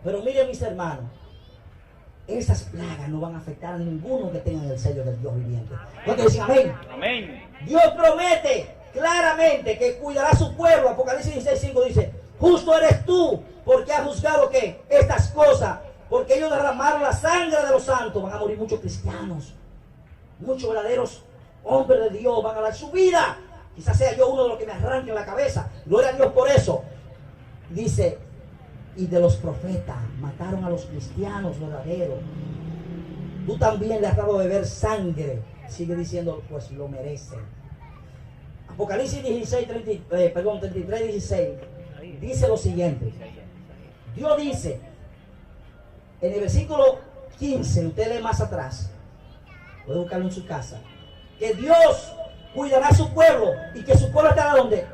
Pero miren, mis hermanos, esas plagas no van a afectar a ninguno que tenga el sello del Dios viviente. ¿Cuántos dicen amén? Amén. Dios promete claramente que cuidará a su pueblo. Apocalipsis 16:5 dice: justo eres tú, porque has juzgado que estas cosas, porque ellos derramaron la sangre de los santos. Van a morir muchos cristianos, muchos verdaderos hombres de Dios van a dar su vida. Quizás sea yo uno de los que me arranque en la cabeza. Gloria a Dios por eso. Dice: y de los profetas mataron a los cristianos verdaderos. Tú también le has dado a beber sangre. Sigue diciendo, pues lo merecen. Apocalipsis 33, 16 dice lo siguiente. Dios dice en el versículo 15, usted lee más atrás, puede buscarlo en su casa, que Dios cuidará a su pueblo y que su pueblo estará ¿dónde?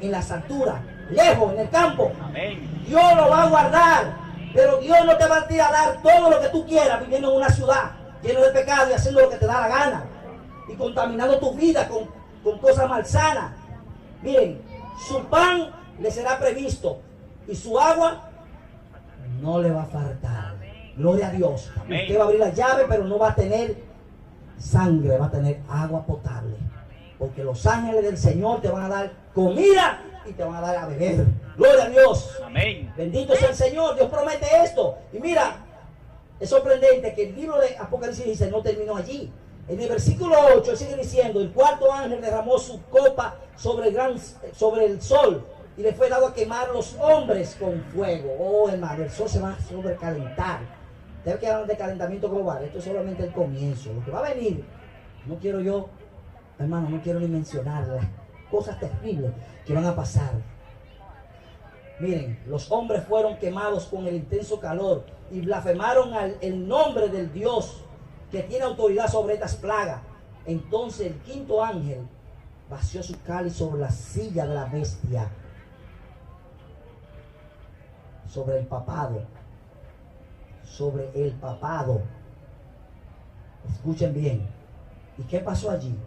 En las alturas, lejos, en el campo. Amén. Dios lo va a guardar, pero Dios no te va a tirar a dar todo lo que tú quieras viviendo en una ciudad lleno de pecado y haciendo lo que te da la gana y contaminando tu vida con cosas malsanas. Miren, su pan le será previsto y su agua no le va a faltar. Gloria a Dios. Amén. Usted va a abrir la llave, pero no va a tener sangre, va a tener agua potable, porque los ángeles del Señor te van a dar comida y te van a dar a beber. Gloria a Dios. Amén. Bendito sea el Señor. Dios promete esto. Y mira, es sorprendente que el libro de Apocalipsis dice, no terminó allí. En el versículo 8 sigue diciendo: el cuarto ángel derramó su copa sobre el sol y le fue dado a quemar los hombres con fuego. Oh, hermano, el sol se va a sobrecalentar. Debe que hablar de calentamiento global. Esto es solamente el comienzo. Lo que va a venir, no quiero yo, hermano, no quiero ni mencionar las cosas terribles que van a pasar. Miren, los hombres fueron quemados con el intenso calor y blasfemaron el nombre del Dios que tiene autoridad sobre estas plagas. Entonces el quinto ángel vació su cáliz sobre la silla de la bestia, sobre el papado. Sobre el papado. Escuchen bien. ¿Y qué pasó allí?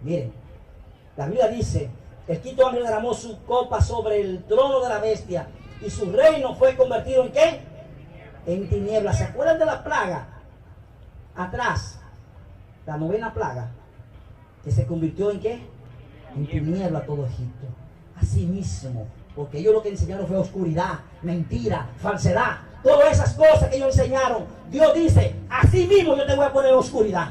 Miren, la Biblia dice: el quinto ángel derramó su copa sobre el trono de la bestia y su reino fue convertido ¿en qué? En tinieblas. ¿Se acuerdan de la plaga? Atrás, la novena plaga, que se convirtió ¿en qué? En tiniebla todo Egipto. Así mismo, porque ellos lo que enseñaron fue oscuridad, mentira, falsedad. Todas esas cosas que ellos enseñaron, Dios dice: así mismo yo te voy a poner oscuridad.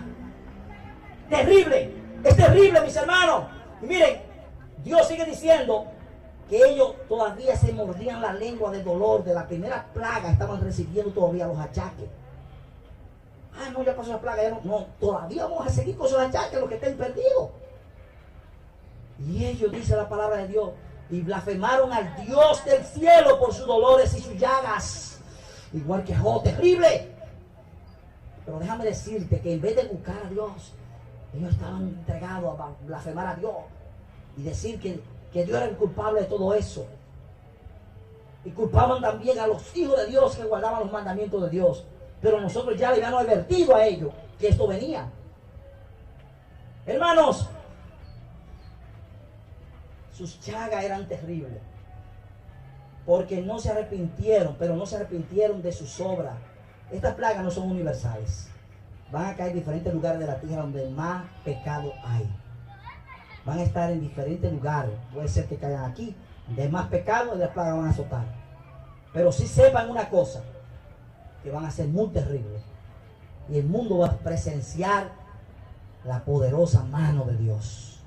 Terrible, es terrible, mis hermanos. Y miren, Dios sigue diciendo que ellos todavía se mordían la lengua de dolor de la primera plaga, estaban recibiendo todavía los achaques. Ah, no, ya pasó la plaga, ya no, todavía vamos a seguir con esos achaques, los que estén perdidos. Y ellos, dice la palabra de Dios, y blasfemaron al Dios del cielo por sus dolores y sus llagas. Igual que Job, terrible. Pero déjame decirte que en vez de buscar a Dios, ellos estaban entregados a blasfemar a Dios y decir que Dios era el culpable de todo eso. Y culpaban también a los hijos de Dios que guardaban los mandamientos de Dios. Pero nosotros ya le habíamos advertido a ellos que esto venía. Hermanos, sus llagas eran terribles, porque no se arrepintieron, pero no se arrepintieron de sus obras. Estas plagas no son universales. Van a caer en diferentes lugares de la tierra donde más pecado hay. Van a estar en diferentes lugares. Puede ser que caigan aquí, donde hay más pecado y las plagas van a azotar. Pero sí sepan una cosa, que van a ser muy terribles. Y el mundo va a presenciar la poderosa mano de Dios.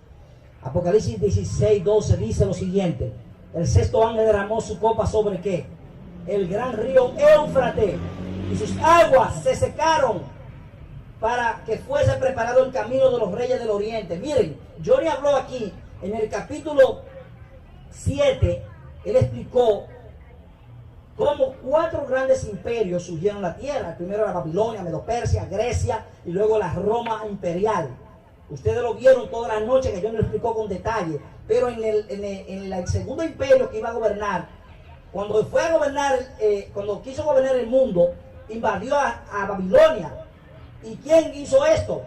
Apocalipsis 16, 12 dice lo siguiente: el sexto ángel derramó su copa sobre ¿qué? El gran río Éufrates, y sus aguas se secaron para que fuese preparado el camino de los reyes del oriente. Miren, Johnny habló aquí en el capítulo 7, él explicó cómo 4 grandes imperios surgieron en la tierra. El primero era Babilonia, Medo-Persia, Grecia y luego la Roma imperial. Ustedes lo vieron todas las noches, que yo no lo explicó con detalle. Pero en el segundo imperio que iba a gobernar, cuando fue a gobernar, cuando quiso gobernar el mundo, invadió a Babilonia. ¿Y quién hizo esto?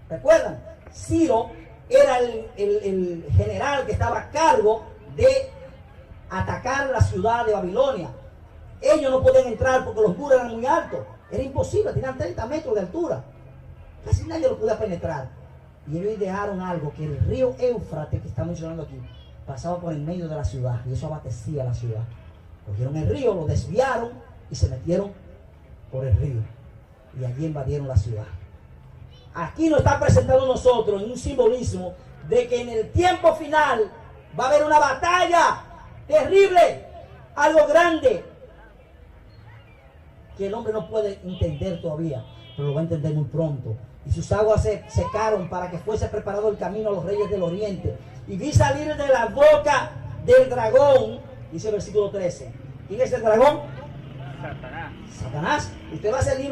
¿Recuerdan? Ciro era el general que estaba a cargo de atacar la ciudad de Babilonia. Ellos no podían entrar porque los muros eran muy altos. Era imposible, tenían 30 metros de altura. Casi nadie lo podía penetrar. Y ellos idearon algo, que el río Éufrates, que está mencionando aquí, pasaba por el medio de la ciudad, y eso abastecía la ciudad. Cogieron el río, lo desviaron y se metieron por el río. Y allí invadieron la ciudad. Aquí nos está presentando nosotros en un simbolismo de que en el tiempo final va a haber una batalla terrible, algo grande, que el hombre no puede entender todavía, pero lo va a entender muy pronto. Y sus aguas se secaron para que fuese preparado el camino a los reyes del oriente. Y vi salir de la boca del dragón, dice el versículo 13. ¿Quién es el dragón? Satanás. Satanás. Usted va a hacer el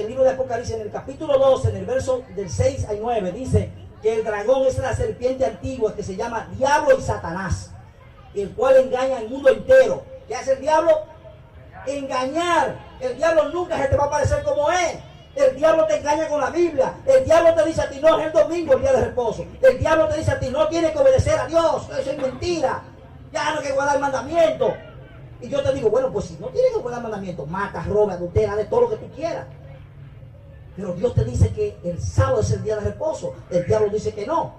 libro de Apocalipsis en el capítulo 12, en el verso del 6 al 9, dice que el dragón es la serpiente antigua que se llama Diablo y Satanás, el cual engaña al mundo entero. ¿Qué hace el diablo? Engañar. El diablo nunca se te va a parecer como es. El diablo te engaña con la Biblia. El diablo te dice a ti, no, es el domingo, el día de reposo. El diablo te dice a ti, no tienes que obedecer a Dios. Eso es mentira. Ya no hay que guardar el mandamiento. Y yo te digo, bueno, pues si no tienes que guardar el mandamiento, mata, roba, adultera, de todo lo que tú quieras. Pero Dios te dice que el sábado es el día de reposo. El diablo dice que no.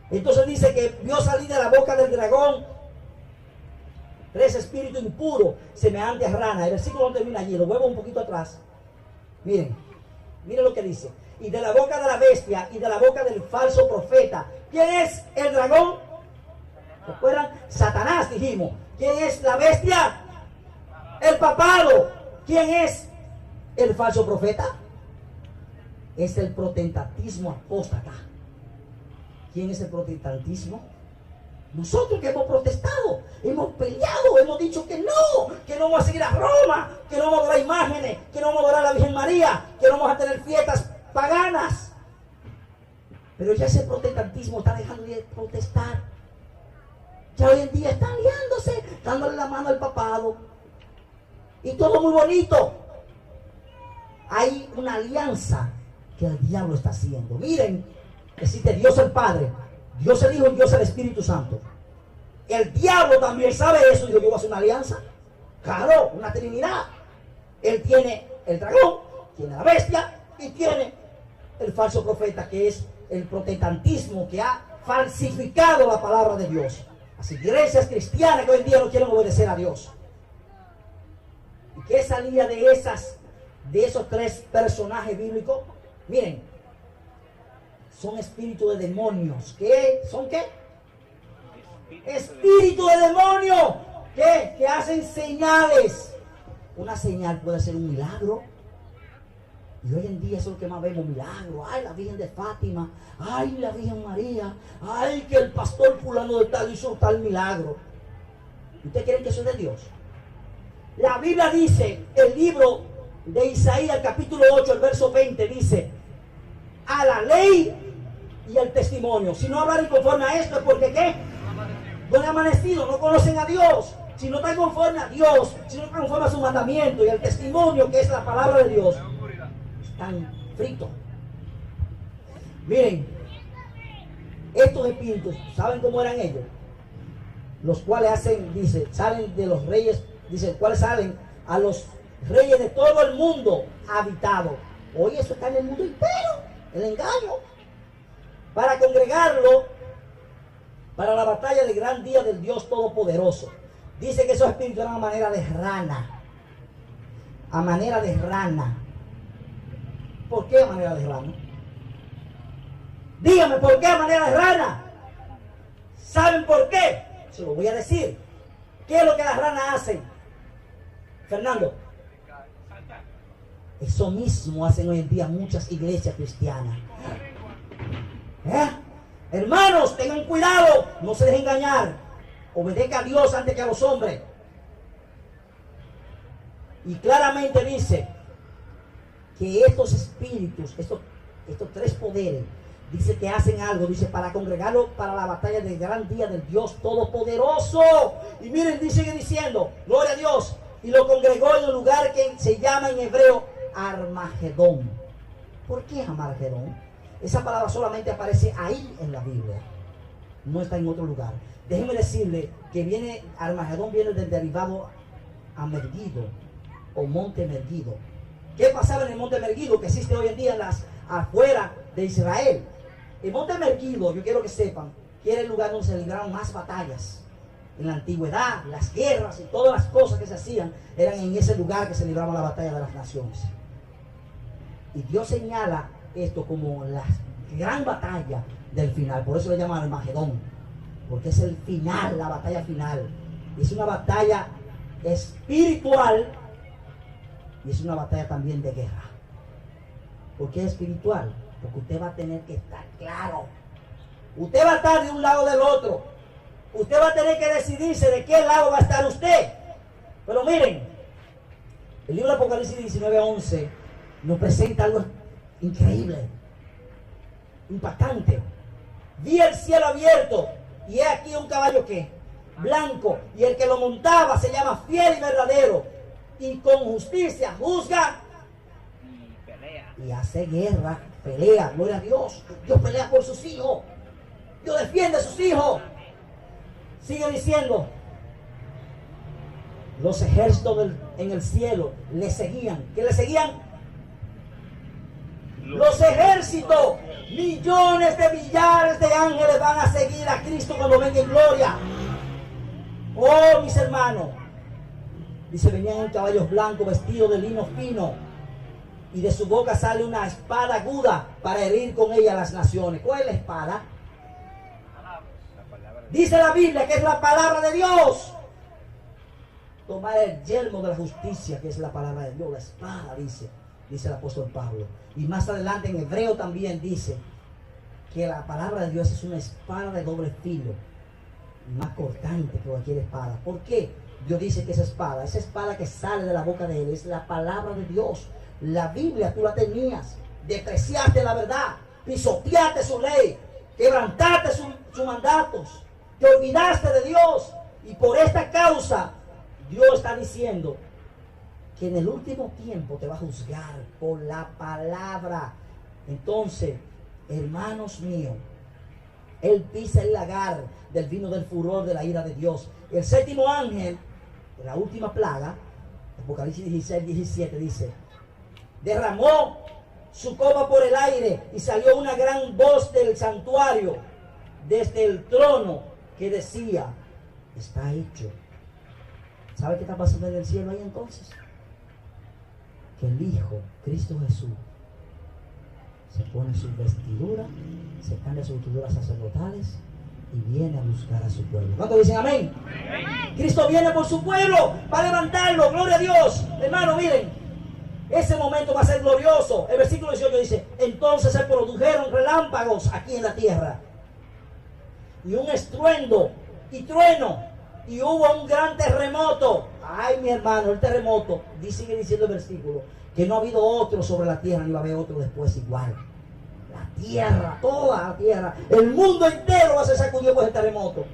Entonces dice que vio salir de la boca del dragón 3 espíritus impuros, semejantes a rana. El versículo no termina allí, lo vuelvo un poquito atrás. Miren lo que dice. Y de la boca de la bestia y de la boca del falso profeta. ¿Quién es el dragón? ¿Recuerdan? Satanás, dijimos. ¿Quién es la bestia? El papado. ¿Quién es el falso profeta? Es el protestantismo apóstata. ¿Quién es el protestantismo? Nosotros que hemos protestado, hemos peleado, hemos dicho que no vamos a seguir a Roma, que no vamos a adorar imágenes, que no vamos a adorar a la Virgen María, que no vamos a tener fiestas paganas. Pero ya ese protestantismo está dejando de protestar. Ya hoy en día están aliándose, dándole la mano al papado. Y todo muy bonito. Hay una alianza que el diablo está haciendo. Miren, existe Dios el Padre, Dios el Hijo y Dios el Espíritu Santo. El diablo también sabe eso. Dijo, yo voy a hacer una alianza. Claro, una trinidad. Él tiene el dragón, tiene la bestia y tiene el falso profeta, que es el protestantismo que ha falsificado la palabra de Dios. Las iglesias cristianas que hoy en día no quieren obedecer a Dios. ¿Y qué salía de esos 3 personajes bíblicos? Miren, son espíritus de demonios. ¿Qué? ¿Son qué? Espíritu de demonio. ¿Qué? Que hacen señales. Una señal puede ser un milagro. Y hoy en día eso es lo que más vemos, milagros. Ay, la Virgen de Fátima. Ay, la Virgen María. Ay, que el pastor fulano de tal hizo tal milagro. ¿Ustedes creen que eso es de Dios? La Biblia dice, el libro de Isaías, el capítulo 8, el verso 20, dice: a la ley y al testimonio. Si no hablan conforme a esto, es porque ¿qué? No han amanecido, no conocen a Dios. Si no están conforme a Dios, si no están conforme a su mandamiento y al testimonio, que es la palabra de Dios, están fritos. Miren, estos espíritus, ¿saben cómo eran ellos? Los cuales salen de los reyes, dice, cuáles salen a los reyes de todo el mundo habitado. Hoy eso está en el mundo entero, el engaño, para congregarlo para la batalla del gran día del Dios Todopoderoso. Dice que esos espíritus eran a manera de rana. A manera de rana. ¿Por qué a manera de rana? Dígame, ¿por qué a manera de rana? ¿Saben por qué? Se lo voy a decir. ¿Qué es lo que las ranas hacen? Fernando. Eso mismo hacen hoy en día muchas iglesias cristianas. Hermanos, tengan cuidado, no se dejen engañar. Obedezca a Dios antes que a los hombres. Y claramente dice que estos espíritus, estos tres poderes, dice que hacen algo, dice, para congregarlo para la batalla del gran día del Dios Todopoderoso. Y miren, sigue diciendo, gloria a Dios, y lo congregó en un lugar que se llama en hebreo Armagedón. ¿Por qué Armagedón? Esa palabra solamente aparece ahí en la Biblia, no está en otro lugar. Déjenme decirle que Armagedón viene del derivado a Megiddo o Monte Megiddo. ¿Qué pasaba en el Monte Megiddo que existe hoy en día afuera de Israel? El Monte Megiddo, yo quiero que sepan, que era el lugar donde se libraron más batallas. En la antigüedad, las guerras y todas las cosas que se hacían eran en ese lugar que se libraba la batalla de las naciones. Y Dios señala esto como la gran batalla del final. Por eso le llaman Armagedón, porque es el final, la batalla final. Es una batalla espiritual y es una batalla también de guerra. ¿Por qué espiritual? Porque usted va a tener que estar claro. Usted va a estar de un lado o del otro. Usted va a tener que decidirse de qué lado va a estar usted. Pero miren, el libro de Apocalipsis 19:11 nos presenta algo increíble, impactante. Vi el cielo abierto y he aquí un caballo que blanco, y el que lo montaba se llama Fiel y Verdadero, y con justicia juzga y hace guerra, pelea. Gloria a Dios. Dios pelea por sus hijos, Dios defiende a sus hijos. Sigue diciendo, los ejércitos en el cielo le seguían. ¿Qué le seguían? Los ejércitos, millones de millares de ángeles van a seguir a Cristo cuando venga en gloria. Oh, mis hermanos, dice, venían en caballos blancos vestidos de lino fino, y de su boca sale una espada aguda para herir con ella a las naciones. ¿Cuál es la espada? Dice la Biblia que es la palabra de Dios. Tomar el yelmo de la justicia, que es la palabra de Dios, la espada, dice el apóstol Pablo. Y más adelante en hebreo también dice que la palabra de Dios es una espada de doble filo, más cortante que cualquier espada. ¿Por qué Dios dice que esa espada que sale de la boca de él, es la palabra de Dios? La Biblia tú la tenías, despreciaste la verdad, pisoteaste su ley, quebrantaste sus mandatos, te olvidaste de Dios, y por esta causa Dios está diciendo que en el último tiempo te va a juzgar por la palabra. Entonces, hermanos míos, él pisa el lagar del vino del furor de la ira de Dios. El séptimo ángel, de la última plaga, Apocalipsis 16:17 dice, derramó su copa por el aire y salió una gran voz del santuario desde el trono que decía, está hecho. ¿Sabe qué está pasando en el cielo ahí entonces? Que el Hijo, Cristo Jesús, se pone su vestidura, se cambia sus vestiduras sacerdotales y viene a buscar a su pueblo. ¿Cuántos dicen amén? Amén. Cristo viene por su pueblo para levantarlo, gloria a Dios. Hermano, miren, ese momento va a ser glorioso. El versículo 18 dice, entonces se produjeron relámpagos aquí en la tierra, y un estruendo y trueno, y hubo un gran terremoto. Ay, mi hermano, el terremoto, sigue diciendo el versículo, que no ha habido otro sobre la tierra, ni va a haber otro después igual. La tierra, toda la tierra, el mundo entero va a ser sacudido por el terremoto.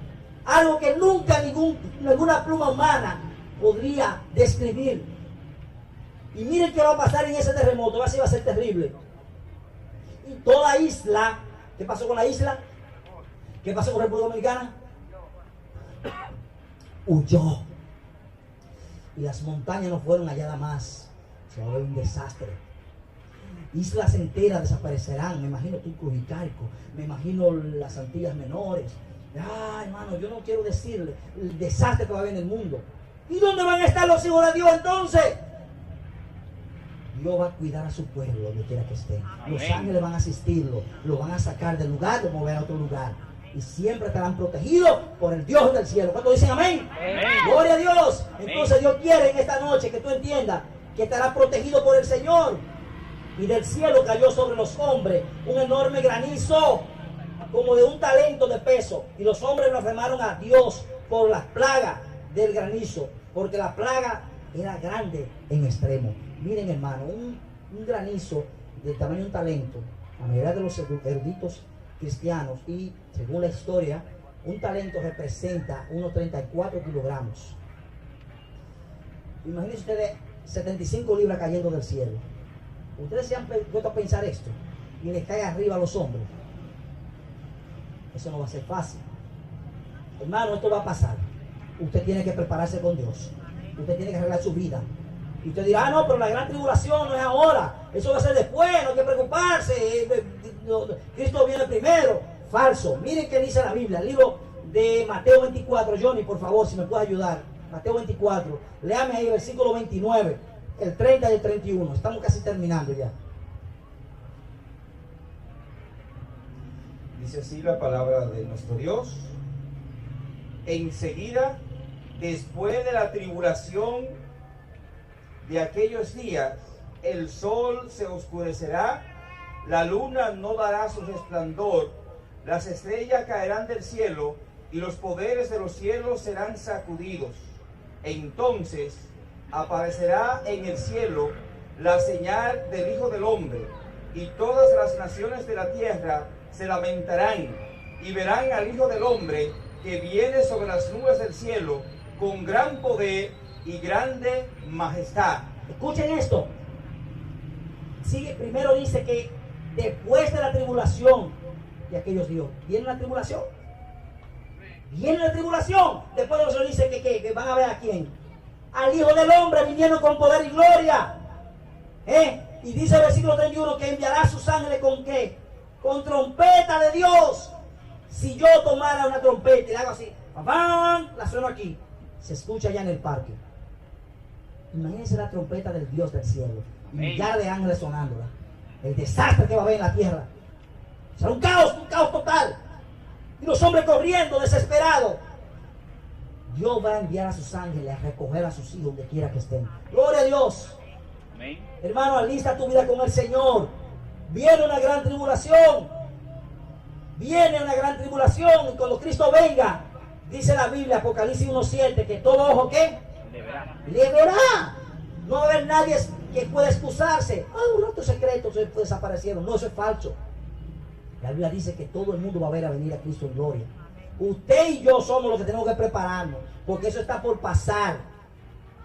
Algo que nunca ninguna pluma humana podría describir. Y miren qué va a pasar en ese terremoto, va a ser terrible. Y toda isla, ¿qué pasó con la isla? ¿Qué pasó con República Dominicana? Huyó. Y las montañas no fueron halladas más. Se va a ver un desastre. Islas enteras desaparecerán. Me imagino Turco y Caico. Me imagino las Antillas Menores. Ay, hermano, yo no quiero decirle el desastre que va a haber en el mundo. ¿Y dónde van a estar los hijos de Dios entonces? Dios va a cuidar a su pueblo donde quiera que esté. Los ángeles van a asistirlo. Lo van a sacar del lugar, lo mover a otro lugar. y siempre estarán protegidos por el Dios del cielo. ¿Cuántos dicen amén? Amén. Gloria a Dios. Amén. Entonces Dios quiere en esta noche que tú entiendas que estarás protegido por el Señor. Y del cielo cayó sobre los hombres un enorme granizo, como de un talento de peso. Y los hombres blasfemaron a Dios por las plagas del granizo, porque la plaga era grande en extremo. Miren, hermano, un granizo del tamaño de un talento. La mayoría de los eruditos cristianos, y según la historia, un talento representa unos 34 kilogramos. Imagínense ustedes 75 libras cayendo del cielo. Ustedes se han puesto a pensar esto y les cae arriba a los hombres. Eso no va a ser fácil. Hermano, esto va a pasar. Usted tiene que prepararse con Dios. Usted tiene que arreglar su vida. Y usted dirá, no, pero la gran tribulación no es ahora. Eso va a ser después, no hay que preocuparse. Cristo viene primero. Falso. Miren qué dice la Biblia. El libro de Mateo 24. Johnny, por favor, si me puede ayudar. Mateo 24. Léame ahí el versículo 29, el 30 y el 31. Estamos casi terminando ya. Dice así la palabra de nuestro Dios. Enseguida, después de la tribulación de aquellos días, el sol se oscurecerá, la luna no dará su resplandor, las estrellas caerán del cielo y los poderes de los cielos serán sacudidos. Entonces aparecerá en el cielo la señal del Hijo del Hombre, y todas las naciones de la tierra se lamentarán y verán al Hijo del Hombre que viene sobre las nubes del cielo con gran poder y grande majestad. Escuchen esto. Sigue, primero dice que después de la tribulación de aquellos días, ¿viene la tribulación? Viene la tribulación. Después de eso dice que van a ver a quién. Al Hijo del Hombre viniendo con poder y gloria. Y dice el versículo 31 que enviará a sus ángeles con ¿qué? Con trompeta de Dios. Si yo tomara una trompeta y la hago así, ¡pam! La sueno aquí, se escucha ya en el parque. Imagínense la trompeta del Dios del cielo, millar de ángeles sonándola. El desastre que va a haber en la tierra. Será un caos total. Y los hombres corriendo, desesperados. Dios va a enviar a sus ángeles a recoger a sus hijos donde quiera que estén. Gloria a Dios. Amén. Hermano, alista tu vida con el Señor. Viene una gran tribulación. Viene una gran tribulación. Y cuando Cristo venga, dice la Biblia, Apocalipsis 1:7, que todo ojo, ¿qué? Le verá. No va a haber nadie que pueda excusarse. Un otro secreto se desaparecieron. No, eso es falso. La Biblia dice que todo el mundo va a ver a venir a Cristo en gloria. Usted y yo somos los que tenemos que prepararnos, porque eso está por pasar.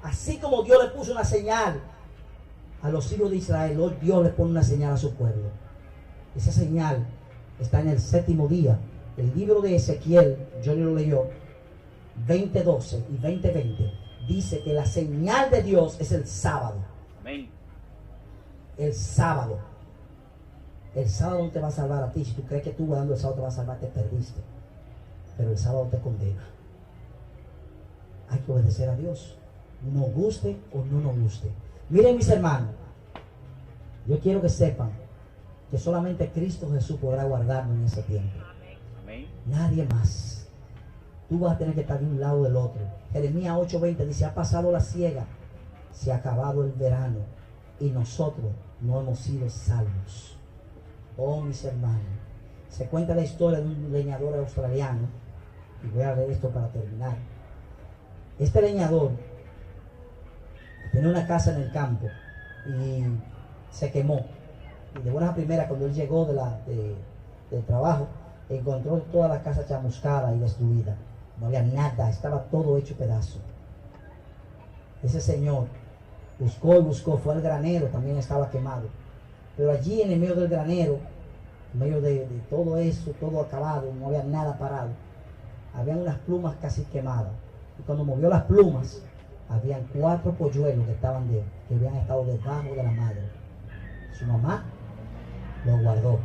Así como Dios le puso una señal a los hijos de Israel, hoy Dios le pone una señal a su pueblo. Esa señal está en el séptimo día. El libro de Ezequiel, yo lo leyó, 20:12 y 20:20, dice que la señal de Dios es el sábado. Amén. El sábado. El sábado no te va a salvar a ti. Si tú crees que tú dando el sábado te va a salvar, te perdiste. Pero el sábado te condena. Hay que obedecer a Dios, nos guste o no nos guste. Miren, mis hermanos, yo quiero que sepan que solamente Cristo Jesús podrá guardarnos en ese tiempo. Amén. Nadie más. Tú vas a tener que estar de un lado o del otro. Jeremías 8:20 dice: ha pasado la siega, se ha acabado el verano y nosotros no hemos sido salvos. Oh, mis hermanos, se cuenta la historia de un leñador australiano, y voy a leer esto para terminar. Este leñador tenía una casa en el campo y se quemó. Y de buenas a primeras, cuando él llegó del trabajo, encontró toda la casa chamuscada y destruida. No había nada, estaba todo hecho pedazo. Ese señor buscó y buscó, fue al granero, también estaba quemado. Pero allí en el medio del granero, en medio de todo eso, todo acabado, no había nada parado. Habían unas plumas casi quemadas. Y cuando movió las plumas, habían 4 polluelos que habían estado debajo de la madre. Su mamá lo guardó.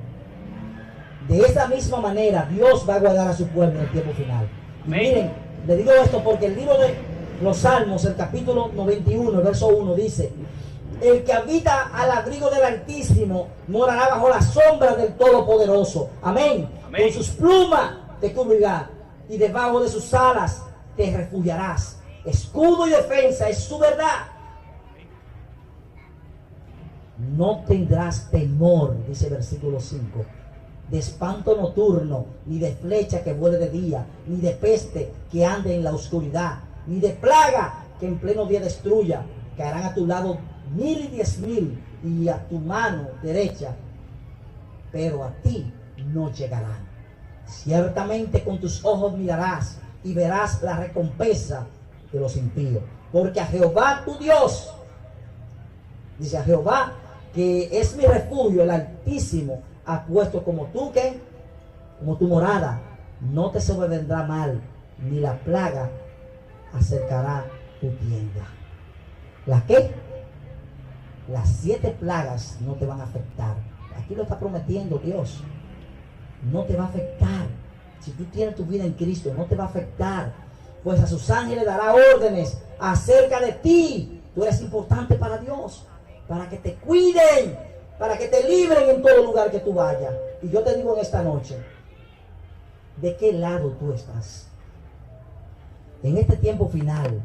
De esa misma manera, Dios va a guardar a su pueblo en el tiempo final. Y miren, le digo esto porque el libro de los Salmos, el capítulo 91, el verso 1, dice: el que habita al abrigo del Altísimo morará bajo la sombra del Todopoderoso. Amén. Amén. Con sus plumas te cubrirá, y debajo de sus alas te refugiarás. Escudo y defensa es su verdad. No tendrás temor, dice el versículo 5, de espanto nocturno, ni de flecha que vuele de día, ni de peste que ande en la oscuridad, ni de plaga que en pleno día destruya. Caerán a tu lado 1000 y 10,000 y a tu mano derecha, pero a ti no llegarán. Ciertamente con tus ojos mirarás y verás la recompensa de los impíos, porque a Jehová tu Dios, dice a Jehová, que es mi refugio, el Altísimo, ha puesto como tú, ¿qué? Como tu morada. No te sobrevendrá mal, ni la plaga acercará tu tienda. ¿La qué? Las 7 plagas no te van a afectar. Aquí lo está prometiendo Dios. No te va a afectar. Si tú tienes tu vida en Cristo, no te va a afectar. Pues a sus ángeles dará órdenes acerca de ti. Tú eres importante para Dios, para que te cuiden, para que te libren en todo lugar que tú vayas. Y yo te digo en esta noche, ¿de qué lado tú estás? En este tiempo final,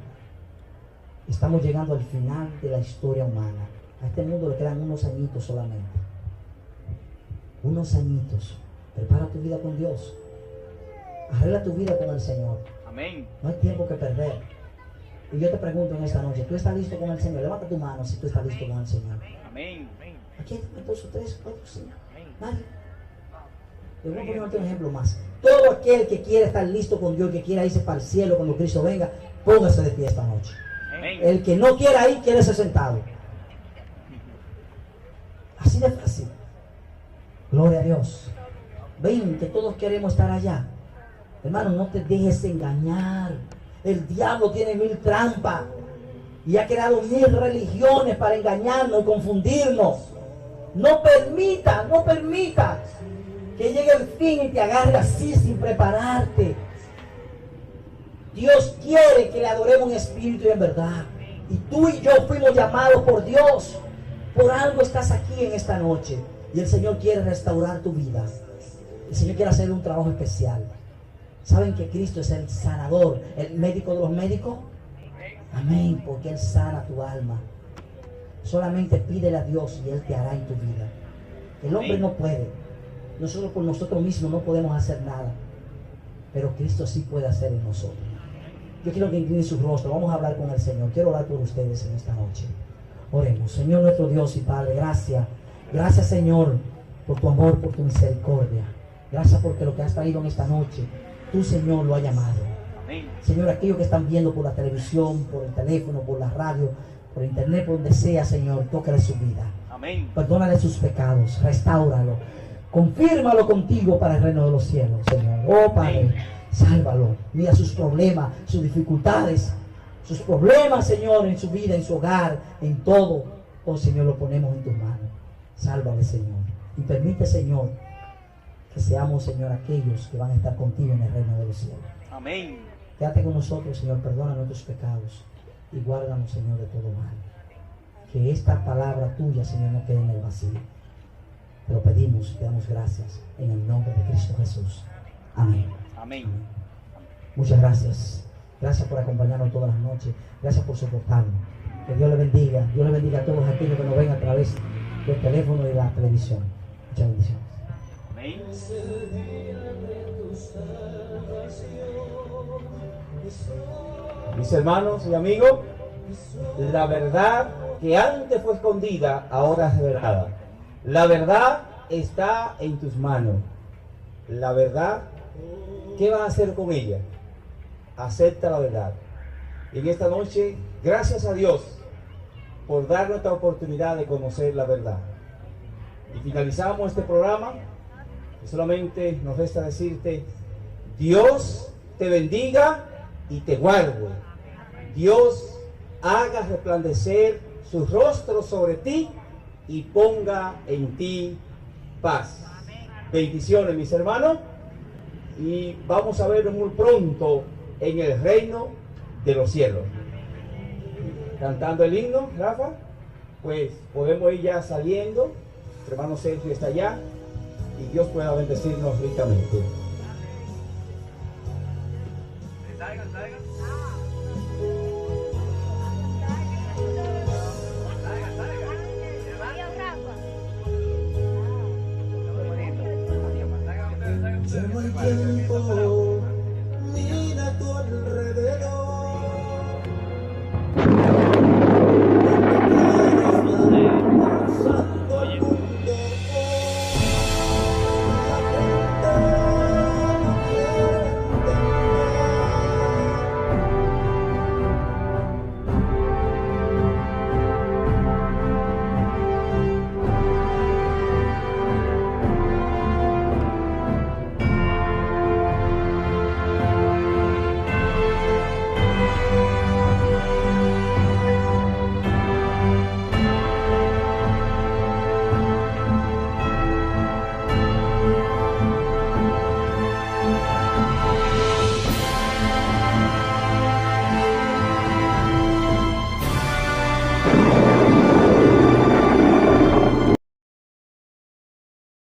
estamos llegando al final de la historia humana. A este mundo le quedan unos añitos solamente. Unos añitos. Prepara tu vida con Dios. Arregla tu vida con el Señor. Amén. No hay tiempo que perder. Y yo te pregunto en esta noche, ¿tú estás listo con el Señor? Levanta tu mano si tú estás listo con el Señor. Amén. Aquí hay 2 o 3, 4, 5. Nadie. Le voy a poner otro ejemplo más. Todo aquel que quiera estar listo con Dios, que quiera irse para el cielo cuando Cristo venga, póngase de pie esta noche. Amén. El que no quiera ir, quiere ser sentado. Así de fácil. Gloria a Dios. Ven, que todos queremos estar allá. Hermano, no te dejes engañar. El diablo tiene 1000 trampas y ha creado 1000 religiones para engañarnos y confundirnos. No permita que llegue el fin y te agarre así sin prepararte. Dios quiere que le adoremos en espíritu y en verdad. Y tú y yo fuimos llamados por Dios. Por algo estás aquí en esta noche. Y el Señor quiere restaurar tu vida. El Señor quiere hacer un trabajo especial. ¿Saben que Cristo es el sanador, el médico de los médicos? Amén, porque Él sana tu alma. Solamente pídele a Dios y Él te hará en tu vida. El hombre no puede. Nosotros por nosotros mismos no podemos hacer nada. Pero Cristo sí puede hacer en nosotros. Yo quiero que incline su rostro. Vamos a hablar con el Señor. Quiero orar por ustedes en esta noche. Oremos. Señor nuestro Dios y Padre, gracias. Gracias, Señor, por tu amor, por tu misericordia. Gracias porque lo que has traído en esta noche, tú, Señor, lo has llamado. Amén. Señor, aquellos que están viendo por la televisión, por el teléfono, por la radio, por internet, por donde sea, Señor, tócale su vida. Amén. Perdónale sus pecados, restáuralo. Confírmalo contigo para el reino de los cielos, Señor. Oh, Padre, sálvalo. Mira sus problemas, sus dificultades, sus problemas, Señor, en su vida, en su hogar, en todo. Oh, Señor, lo ponemos en tus manos. Sálvale, Señor. Y permite, Señor, que seamos, Señor, aquellos que van a estar contigo en el reino de los cielos. Amén. Quédate con nosotros, Señor. Perdona nuestros pecados y guárdanos, Señor, de todo mal. Que esta palabra tuya, Señor, no quede en el vacío. Te lo pedimos, te damos gracias en el nombre de Cristo Jesús. Amén. Amén. Muchas gracias. Gracias por acompañarnos todas las noches. Gracias por soportarnos. Que Dios le bendiga. Dios le bendiga a todos aquellos que nos ven a través del teléfono y la televisión. Muchas bendiciones. Amén. Mis hermanos y amigos, la verdad que antes fue escondida, ahora es revelada. La verdad está en tus manos. La verdad, ¿qué vas a hacer con ella? Acepta la verdad. Y en esta noche, gracias a Dios por darnos esta oportunidad de conocer la verdad. Y finalizamos este programa. Y solamente nos resta decirte, Dios te bendiga y te guarde. Dios haga resplandecer su rostro sobre ti y ponga en ti paz. Bendiciones, mis hermanos, y vamos a vernos muy pronto en el reino de los cielos. Cantando el himno, Rafa, pues podemos ir ya saliendo. El hermano Sergio está allá y Dios pueda bendecirnos ricamente. Ya no hay tiempo